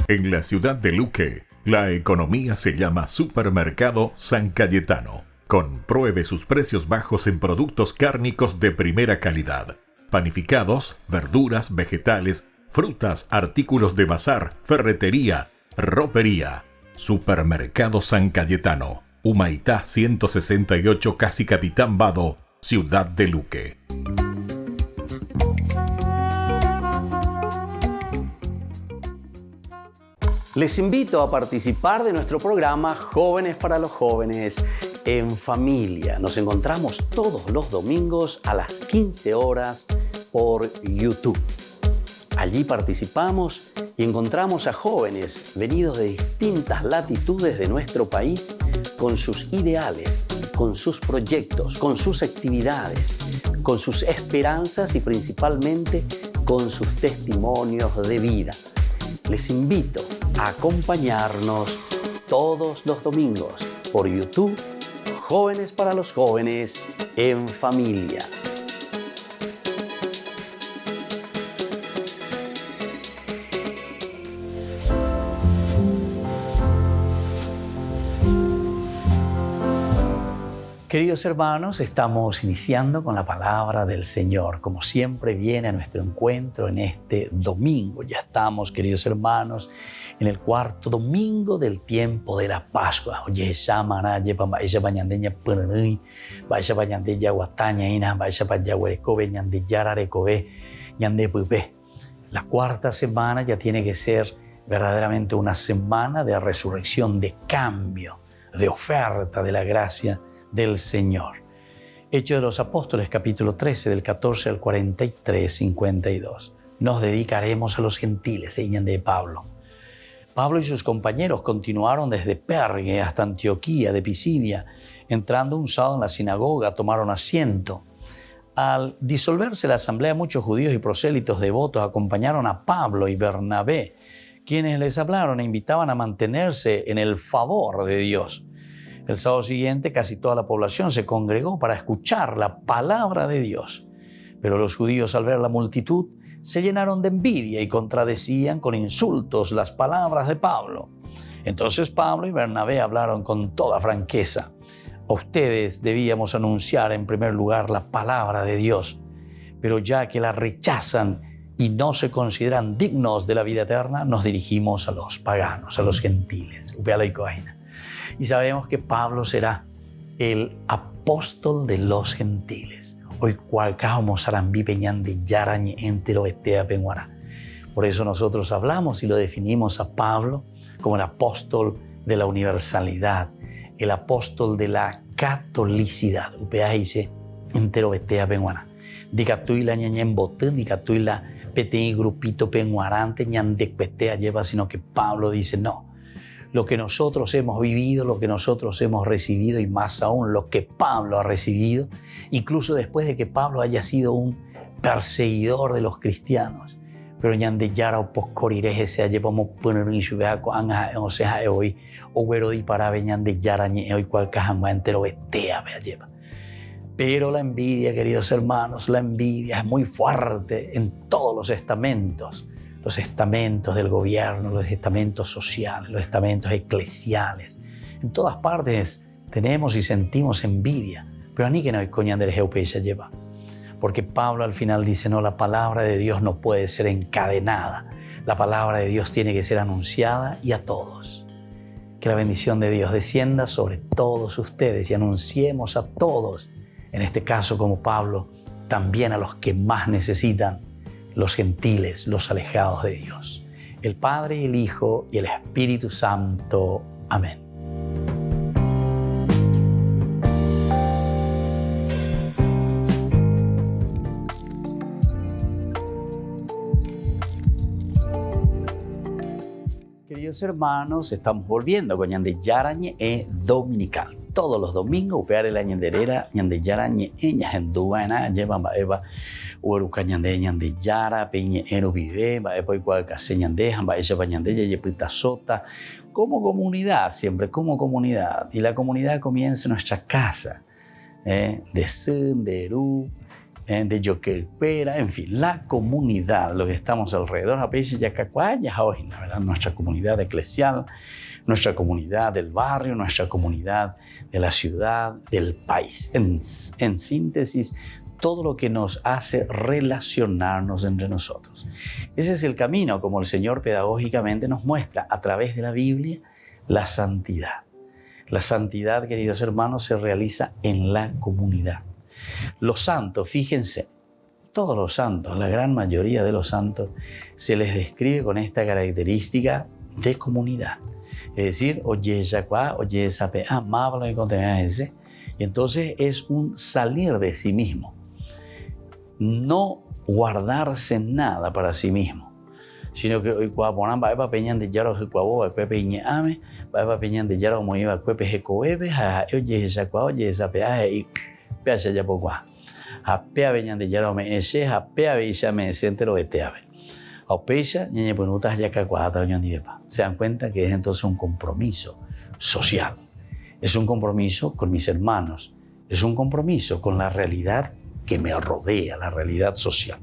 En la ciudad de Luque, la economía se llama Supermercado San Cayetano. Compruebe sus precios bajos en productos cárnicos de primera calidad. Panificados, verduras, vegetales, frutas, artículos de bazar, ferretería, ropería. Supermercado San Cayetano, Humaitá 168, Casi Capitán Vado, ciudad de Luque. Les invito a participar de nuestro programa Jóvenes para los Jóvenes en Familia. Nos encontramos todos los domingos a las 15 horas por YouTube. Allí participamos y encontramos a jóvenes venidos de distintas latitudes de nuestro país con sus ideales, con sus proyectos, con sus actividades, con sus esperanzas y principalmente con sus testimonios de vida. Les invito a acompañarnos todos los domingos por YouTube, Jóvenes para los Jóvenes en Familia. Queridos hermanos, estamos iniciando con la palabra del Señor. Como siempre viene a nuestro encuentro en este domingo. Ya estamos, queridos hermanos, en el cuarto domingo del tiempo de la Pascua. Oye, Samara, lleva vaya bañandeña punui, vaya bañandeña guataña ina, vaya vaya huerecobe, ñande yararecobe, ñande pupe. La cuarta semana ya tiene que ser verdaderamente una semana de resurrección, de cambio, de oferta de la gracia del Señor. Hechos de los Apóstoles, capítulo 13, del 14 al 43, 52. Nos dedicaremos a los gentiles, de Pablo. Pablo y sus compañeros continuaron desde Pergue hasta Antioquía de Pisidia. Entrando un sábado en la sinagoga, tomaron asiento. Al disolverse la asamblea, muchos judíos y prosélitos devotos acompañaron a Pablo y Bernabé, quienes les hablaron e invitaban a mantenerse en el favor de Dios. El sábado siguiente casi toda la población se congregó para escuchar la palabra de Dios. Pero los judíos, al ver la multitud, se llenaron de envidia y contradecían con insultos las palabras de Pablo. Entonces Pablo y Bernabé hablaron con toda franqueza. A ustedes debíamos anunciar en primer lugar la palabra de Dios, pero ya que la rechazan y no se consideran dignos de la vida eterna, nos dirigimos a los paganos, a los gentiles. Y sabemos que Pablo será el apóstol de los gentiles. Hoy cualcamo sarambi peñande yarañe entero betea penguara. Por eso nosotros hablamos y lo definimos a Pablo como el apóstol de la universalidad, el apóstol de la catolicidad. Upea dice entero betea penguara. Dicatuila ñañen botén, dicatuila petei grupito penguarante ñande petea lleva, sino que Pablo dice no. Lo que nosotros hemos vivido, lo que nosotros hemos recibido y más aún lo que Pablo ha recibido, incluso después de que Pablo haya sido un perseguidor de los cristianos. Pero ñande yara o poscorireje se llevamos poner y subea anja o sea hoy o vero di para ñande yara ñe hoy cual cajama entero betea vea lleva. Pero la envidia, queridos hermanos, la envidia es muy fuerte en todos los estamentos del gobierno, los estamentos sociales, los estamentos eclesiales. En todas partes tenemos y sentimos envidia, pero ni que no hay coña del geopeya lleva. Porque Pablo al final dice, no, la palabra de Dios no puede ser encadenada. La palabra de Dios tiene que ser anunciada y a todos. Que la bendición de Dios descienda sobre todos ustedes y anunciemos a todos, en este caso como Pablo, también a los que más necesitan los gentiles, los alejados de Dios. El Padre, el Hijo y el Espíritu Santo. Amén. Queridos hermanos, estamos volviendo con Ñande Yarañe Dominical. Todos los domingos, upear el añenderera, Ñande Yarañe Ñajenduana, lleva Eva, Ueruca Ñande Yara, Peñe Ero Vive, Baepa y Cuacase Ñande, Baecha Bañande, Yepita Sota, como comunidad, siempre como comunidad. Y la comunidad comienza en nuestra casa, de Sun, de Eru, de Yoquelpera, en fin, la comunidad, lo que estamos alrededor, a veces ya hoy, la verdad, nuestra comunidad eclesial, nuestra comunidad del barrio, nuestra comunidad de la ciudad, del país. En síntesis, todo lo que nos hace relacionarnos entre nosotros. Ese es el camino, como el Señor pedagógicamente nos muestra a través de la Biblia, la santidad. La santidad, queridos hermanos, se realiza en la comunidad. Los santos, fíjense, todos los santos, la gran mayoría de los santos, se les describe con esta característica de comunidad. Es decir, oye, Yacuá, oye, Sape, amable y ese. Y entonces es un salir de sí mismo. No guardarse nada para sí mismo, sino que hoy cuaponan va a peñan de yaro el cuabo va pepe iñame va a peñan de yaro como iba pepe jecoebe oye esa cuao oye esa peaje y peaje ya poco a pea peñan de yaro me ese a pea veisa me centro veteave a peisa ñeñe ponutas ya cacuata doña nivepa. Se dan cuenta que es entonces un compromiso social, es un compromiso con mis hermanos, es un compromiso con la realidad que me rodea, la realidad social.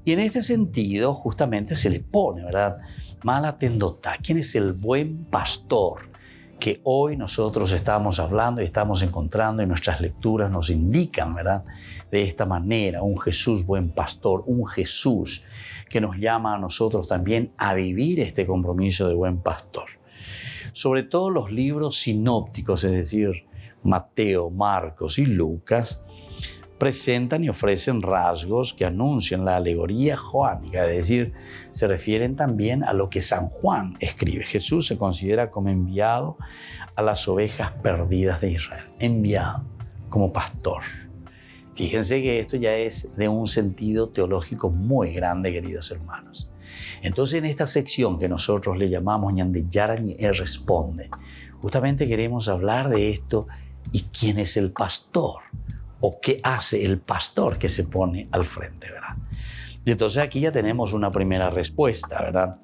Y en este sentido, justamente se le pone, ¿verdad? Mala tendota. ¿Quién es el buen pastor? Que hoy nosotros estamos hablando y estamos encontrando y nuestras lecturas nos indican, ¿verdad? De esta manera, un Jesús buen pastor, un Jesús que nos llama a nosotros también a vivir este compromiso de buen pastor. Sobre todo los libros sinópticos, es decir, Mateo, Marcos y Lucas, presentan y ofrecen rasgos que anuncian la alegoría joánica, es decir, se refieren también a lo que San Juan escribe. Jesús se considera como enviado a las ovejas perdidas de Israel, enviado como pastor. Fíjense que esto ya es de un sentido teológico muy grande, queridos hermanos. Entonces, en esta sección que nosotros le llamamos Ñande Yarañe responde, justamente queremos hablar de esto y quién es el pastor. ¿O qué hace el pastor que se pone al frente, verdad? Y entonces aquí ya tenemos una primera respuesta, ¿verdad?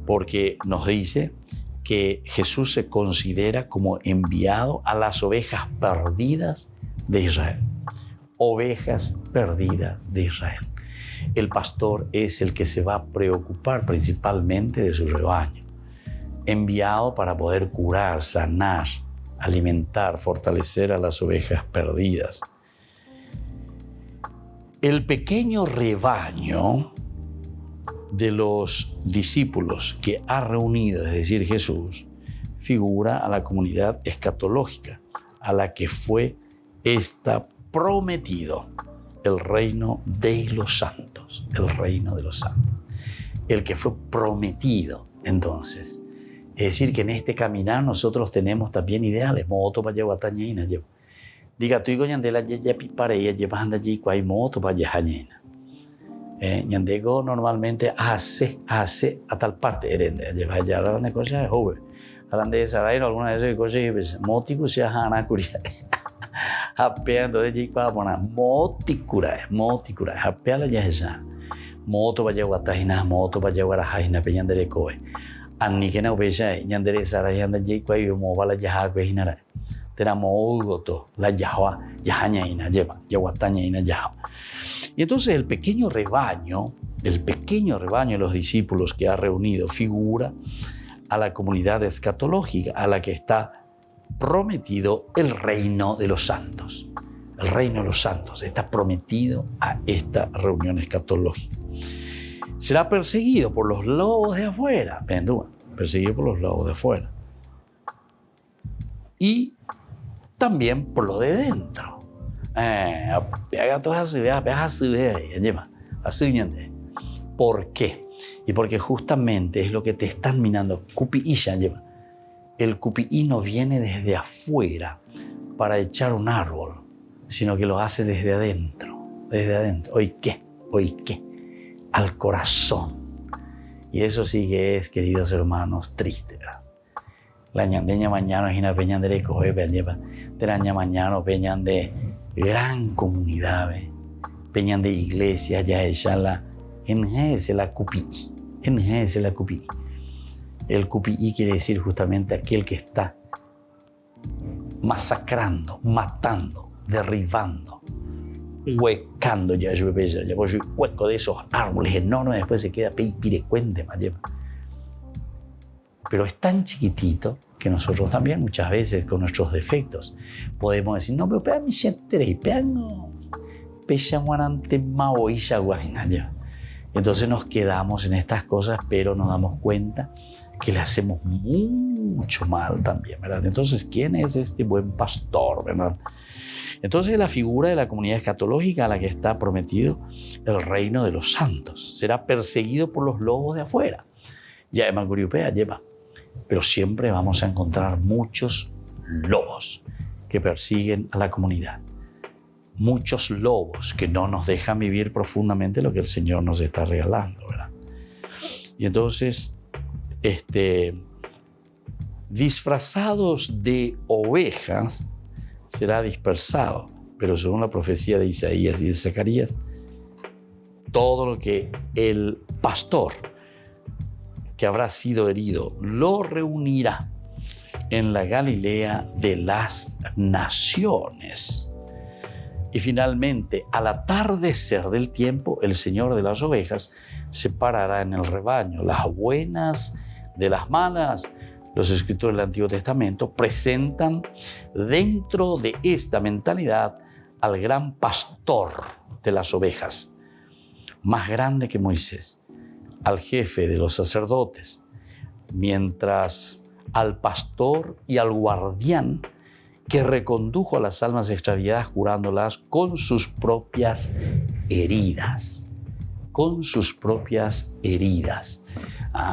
Porque nos dice que Jesús se considera como enviado a las ovejas perdidas de Israel. Ovejas perdidas de Israel. El pastor es el que se va a preocupar principalmente de su rebaño. Enviado para poder curar, sanar, alimentar, fortalecer a las ovejas perdidas. El pequeño rebaño de los discípulos que ha reunido, es decir, Jesús, figura a la comunidad escatológica, a la que fue prometido el reino de los santos, el reino de los santos, el que fue prometido entonces. Es decir, que en este caminar nosotros tenemos también ideales, moto para llevar tañina, diga tú y ñandela ya pipareya llevas anda allí cuay moto para llejañena. Ñandego normalmente hace a tal parte herende lleva ya la de cosas joven. Hablan de Sarairo alguna de esas cosas motico se hana curia. Apea entonces allí para poner moticura apea la ya esa. Moto para llevar tajina, moto para llevar a jaina peñandere coe. Anni que no pesa ñandere Sarairo anda allí cuay mo bala ya cuejinara. Tenamos la yahua, yahañaina, yahuatañaina, yahua. Y entonces el pequeño rebaño de los discípulos que ha reunido figura a la comunidad escatológica, a la que está prometido el reino de los santos. El reino de los santos está prometido a esta reunión escatológica. Será perseguido por los lobos de afuera, perseguido por los lobos de afuera. Y también por lo de dentro. Pega todas las ideas, pega así, lleva, así, ñande. ¿Por qué? Y porque justamente es lo que te están minando. El cupií no viene desde afuera para echar un árbol, sino que lo hace desde adentro. Desde adentro. ¿Hoy qué? Al corazón. Y eso sí que es, queridos hermanos, triste, ¿verdad? La ñandeña mañana es una peña de recoger, de la ña mañana peñan de gran comunidad, peñan de iglesia, ya ella la enjece la cupií. El cupií quiere decir justamente aquel que está masacrando, matando, derribando, huecando ya hueco de esos árboles enormes, después se queda pirecuente más lleva. Pero es tan chiquitito que nosotros también muchas veces con nuestros defectos podemos decir, no, pero pega mi sentere, pega no, pesa guarante mao y ya. Entonces nos quedamos en estas cosas, pero nos damos cuenta que le hacemos mucho mal también, ¿verdad? Entonces, ¿quién es este buen pastor, verdad? Entonces, la figura de la comunidad escatológica a la que está prometido el reino de los santos será perseguido por los lobos de afuera. Ya es Guriupea lleva. Pero siempre vamos a encontrar muchos lobos que persiguen a la comunidad. Muchos lobos que no nos dejan vivir profundamente lo que el Señor nos está regalando, ¿verdad? Y entonces, disfrazados de ovejas, será dispersado. Pero según la profecía de Isaías y de Zacarías, todo lo que el pastor que habrá sido herido lo reunirá en la Galilea de las naciones. Y finalmente, al atardecer del tiempo, el Señor de las ovejas separará en el rebaño las buenas de las malas. Los escritores del Antiguo Testamento presentan dentro de esta mentalidad al gran pastor de las ovejas, más grande que Moisés, al jefe de los sacerdotes, mientras al pastor y al guardián que recondujo a las almas extraviadas curándolas con sus propias heridas.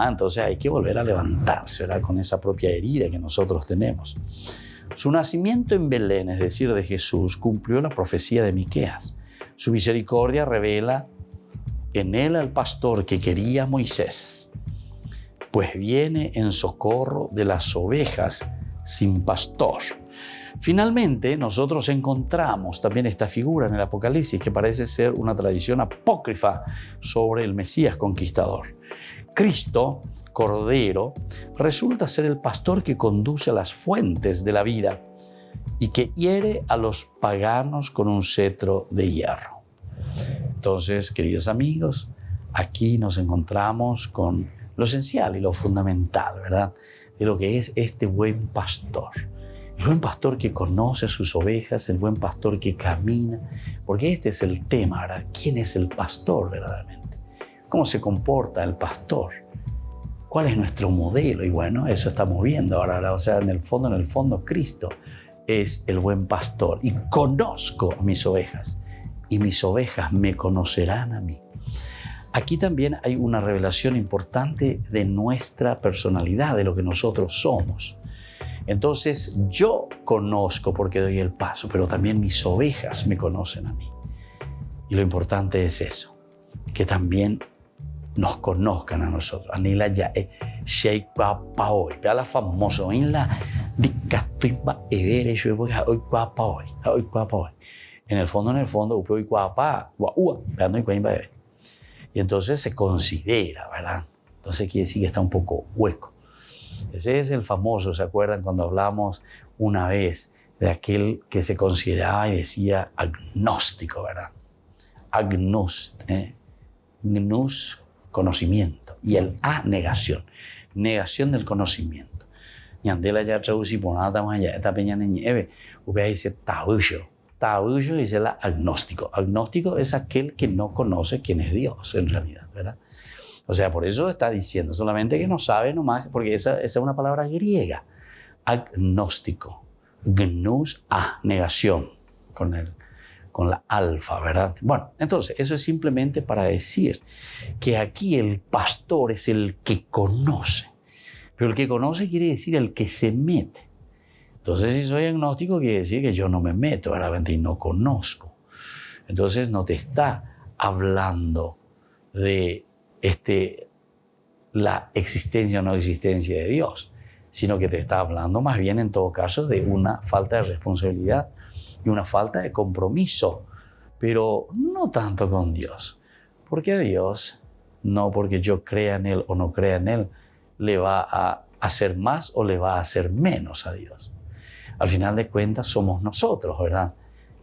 Entonces hay que volver a levantarse, ¿verdad? Con esa propia herida que nosotros tenemos. Su nacimiento en Belén, es decir, de Jesús, cumplió la profecía de Miqueas. Su misericordia revela en él al pastor que quería Moisés, pues viene en socorro de las ovejas sin pastor. Finalmente, nosotros encontramos también esta figura en el Apocalipsis que parece ser una tradición apócrifa sobre el Mesías conquistador. Cristo, Cordero, resulta ser el pastor que conduce a las fuentes de la vida y que hiere a los paganos con un cetro de hierro. Entonces, queridos amigos, aquí nos encontramos con lo esencial y lo fundamental, ¿verdad? De lo que es este buen pastor. El buen pastor que conoce a sus ovejas, el buen pastor que camina, porque este es el tema, ¿verdad? ¿Quién es el pastor verdaderamente? ¿Cómo se comporta el pastor? ¿Cuál es nuestro modelo? Y bueno, eso estamos viendo ahora, o sea, en el fondo, Cristo es el buen pastor. Y conozco a mis ovejas, y mis ovejas me conocerán a mí. Aquí también hay una revelación importante de nuestra personalidad, de lo que nosotros somos. Entonces, yo conozco porque doy el paso, pero también mis ovejas me conocen a mí. Y lo importante es eso, que también nos conozcan a nosotros. Anila ya shei pa hoy. Vea la famosa en la dicatuiba evere yo voy hoy pa hoy. En el fondo, hoy pa ua, veando y entonces se considera, ¿verdad? Entonces quiere decir que está un poco hueco. Ese es el famoso, ¿se acuerdan cuando hablamos una vez de aquel que se consideraba y decía agnóstico, ¿verdad? Gnus, conocimiento, y el negación del conocimiento. Ñandela ya traducí por nada más allá, esta peña de nieve, dice taullo dice el agnóstico. Agnóstico es aquel que no conoce quién es Dios en realidad, ¿verdad? O sea, por eso está diciendo, solamente que no sabe nomás, porque esa es una palabra griega. Agnóstico. Gnus, negación, con con la alfa, ¿verdad? Bueno, entonces, eso es simplemente para decir que aquí el pastor es el que conoce. Pero el que conoce quiere decir el que se mete. Entonces, si soy agnóstico, quiere decir que yo no me meto, ¿verdad? Y no conozco. Entonces, no te está hablando de la existencia o no existencia de Dios, sino que te está hablando más bien, en todo caso, de una falta de responsabilidad y una falta de compromiso, pero no tanto con Dios. Porque a Dios, no porque yo crea en Él o no crea en Él, le va a hacer más o le va a hacer menos a Dios. Al final de cuentas somos nosotros, ¿verdad?,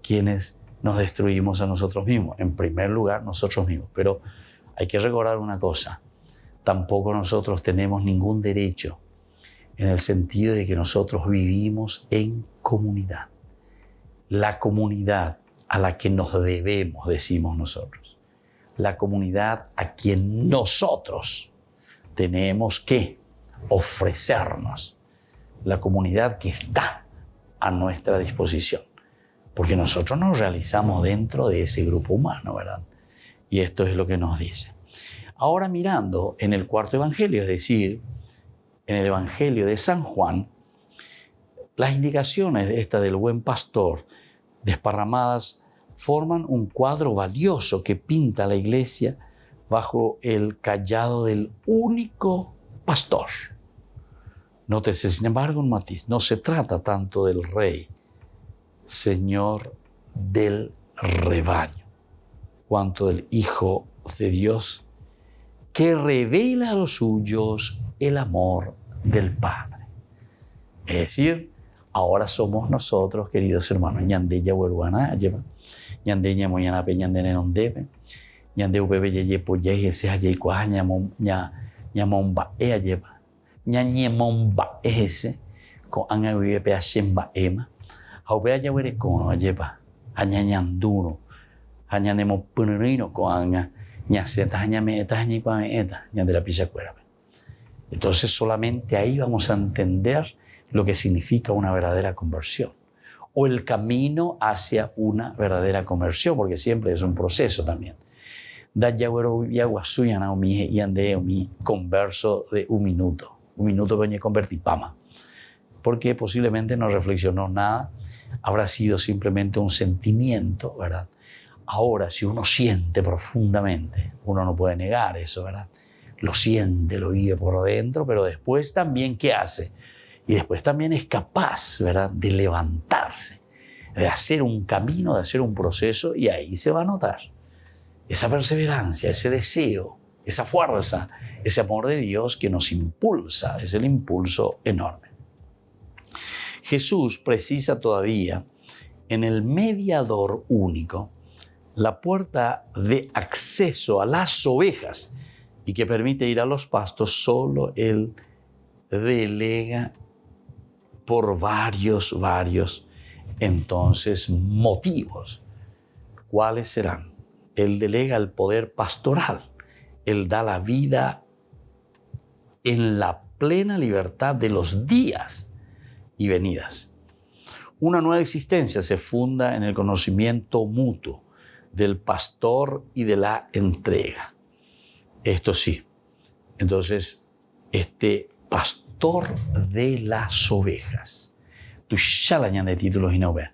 quienes nos destruimos a nosotros mismos. En primer lugar, nosotros mismos. Pero hay que recordar una cosa. Tampoco nosotros tenemos ningún derecho en el sentido de que nosotros vivimos en comunidad. La comunidad a la que nos debemos, decimos nosotros. La comunidad a quien nosotros tenemos que ofrecernos. La comunidad que está a nuestra disposición. Porque nosotros nos realizamos dentro de ese grupo humano, ¿verdad? Y esto es lo que nos dice. Ahora mirando en el cuarto evangelio, es decir, en el evangelio de San Juan, las indicaciones de del buen pastor desparramadas forman un cuadro valioso que pinta la iglesia bajo el cayado del único pastor. Nótese, sin embargo, un matiz. No se trata tanto del rey, señor del rebaño, cuanto del Hijo de Dios, que revela a los suyos el amor del Padre. Es decir, ahora somos nosotros, queridos hermanos, ñandeya hueruana lleva, ñandeña moyana pe ñandene non debe, ñande ubebe yeye poye ese hayei cuaja ñamomba ea lleva, ñañemomba ese con anga vive pe ashemba ema, aube aya huere kono lleva, añañanduro, añanemo punurino con anga ñaseta añame eta añipa eta ñande la pisa cuera. Entonces solamente ahí vamos a entender lo que significa una verdadera conversión o el camino hacia una verdadera conversión, porque siempre es un proceso también. Converso de un minuto que convertí pama, porque posiblemente no reflexionó nada, habrá sido simplemente un sentimiento, ¿verdad? Ahora, si uno siente profundamente, uno no puede negar eso, ¿verdad? Lo siente, lo vive por dentro, pero después también, ¿qué hace? Y después también es capaz, ¿verdad?, de levantarse, de hacer un camino, de hacer un proceso, y ahí se va a notar esa perseverancia, ese deseo, esa fuerza, ese amor de Dios que nos impulsa, es el impulso enorme. Jesús precisa todavía en el mediador único la puerta de acceso a las ovejas y que permite ir a los pastos, solo Él delega por varios entonces motivos. ¿Cuáles serán? Él delega el poder pastoral. Él da la vida en la plena libertad de los días y venidas. Una nueva existencia se funda en el conocimiento mutuo del pastor y de la entrega. Esto sí. Entonces, este pastor de las ovejas. Tu shalañan de títulos y no veas.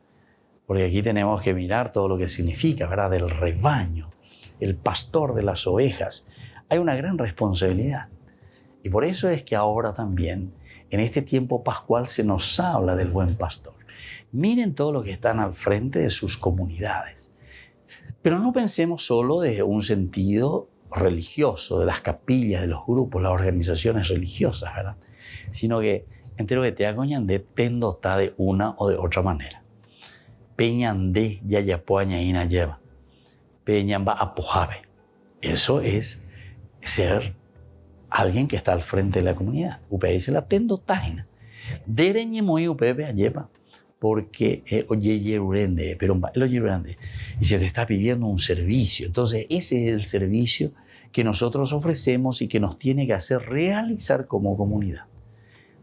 Porque aquí tenemos que mirar todo lo que significa, ¿verdad? Del rebaño, el pastor de las ovejas. Hay una gran responsabilidad. Y por eso es que ahora también, en este tiempo pascual, se nos habla del buen pastor. Miren todos los que están al frente de sus comunidades. Pero no pensemos solo desde un sentido religioso, de las capillas, de los grupos, las organizaciones religiosas, ¿verdad? Sino que entero que te hagoñande pendota de una o de otra manera. Peñande yayapoaña ina lleva. Peñamba apojave. Eso es ser alguien que está al frente de la comunidad. Upe dice la pendotaina. Dereñe muy upepe lleva. Porque oye urende, pero el oye urende y se te está pidiendo un servicio. Entonces ese es el servicio que nosotros ofrecemos y que nos tiene que hacer realizar como comunidad.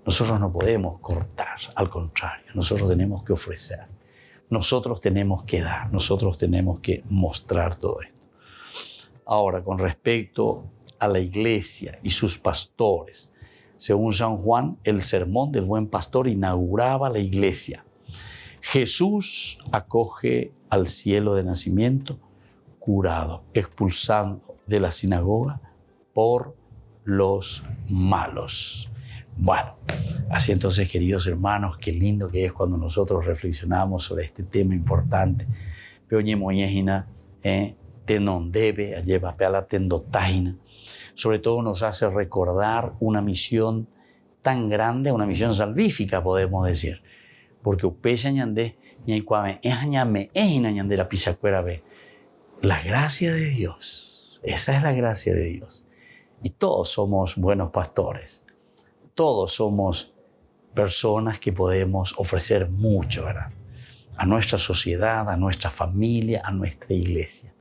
Nosotros no podemos cortar, al contrario, nosotros tenemos que ofrecer. nosotros tenemos que dar, nosotros tenemos que mostrar todo esto. Ahora, con respecto a la iglesia y sus pastores, según San Juan, el sermón del buen pastor inauguraba la iglesia. Jesús acoge al cielo de nacimiento curado, expulsando de la sinagoga por los malos. Bueno, así entonces, queridos hermanos, qué lindo que es cuando nosotros reflexionamos sobre este tema importante. Sobre todo nos hace recordar una misión tan grande, una misión salvífica, podemos decir. Porque la gracia de Dios, esa es la gracia de Dios. Y todos somos buenos pastores. Todos somos personas que podemos ofrecer mucho, ¿verdad? A nuestra sociedad, a nuestra familia, a nuestra iglesia.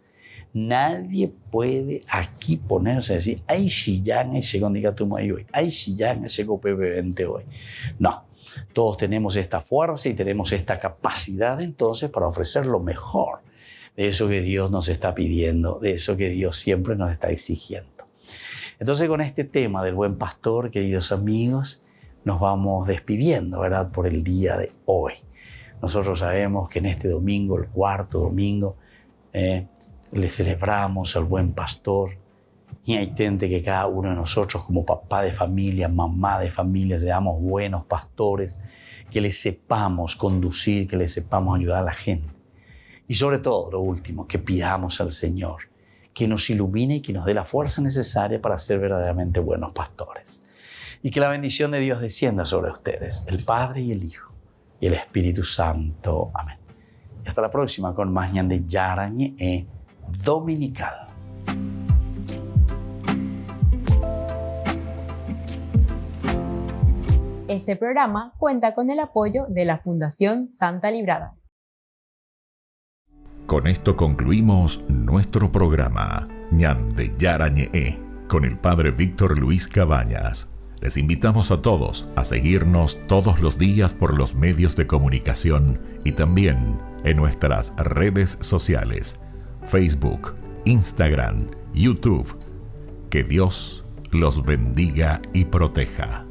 Nadie puede aquí ponerse a decir, ay, si ya no se condiga tu hoy, ay, si ya no se copete hoy. No, todos tenemos esta fuerza y tenemos esta capacidad entonces para ofrecer lo mejor de eso que Dios nos está pidiendo, de eso que Dios siempre nos está exigiendo. Entonces, con este tema del buen pastor, queridos amigos, nos vamos despidiendo, ¿verdad?, por el día de hoy. Nosotros sabemos que en este domingo, el cuarto domingo, le celebramos al buen pastor, y hay gente que cada uno de nosotros, como papá de familia, mamá de familia, seamos buenos pastores, que le sepamos conducir, que le sepamos ayudar a la gente. Y sobre todo, lo último, que pidamos al Señor que nos ilumine y que nos dé la fuerza necesaria para ser verdaderamente buenos pastores. Y que la bendición de Dios descienda sobre ustedes, el Padre y el Hijo y el Espíritu Santo. Amén. Y hasta la próxima con más Ñande Yarañe Dominical. Este programa cuenta con el apoyo de la Fundación Santa Librada. Con esto concluimos nuestro programa Ñande Yarañe con el Padre Víctor Luis Cabañas. Les invitamos a todos a seguirnos todos los días por los medios de comunicación y también en nuestras redes sociales, Facebook, Instagram, YouTube. Que Dios los bendiga y proteja.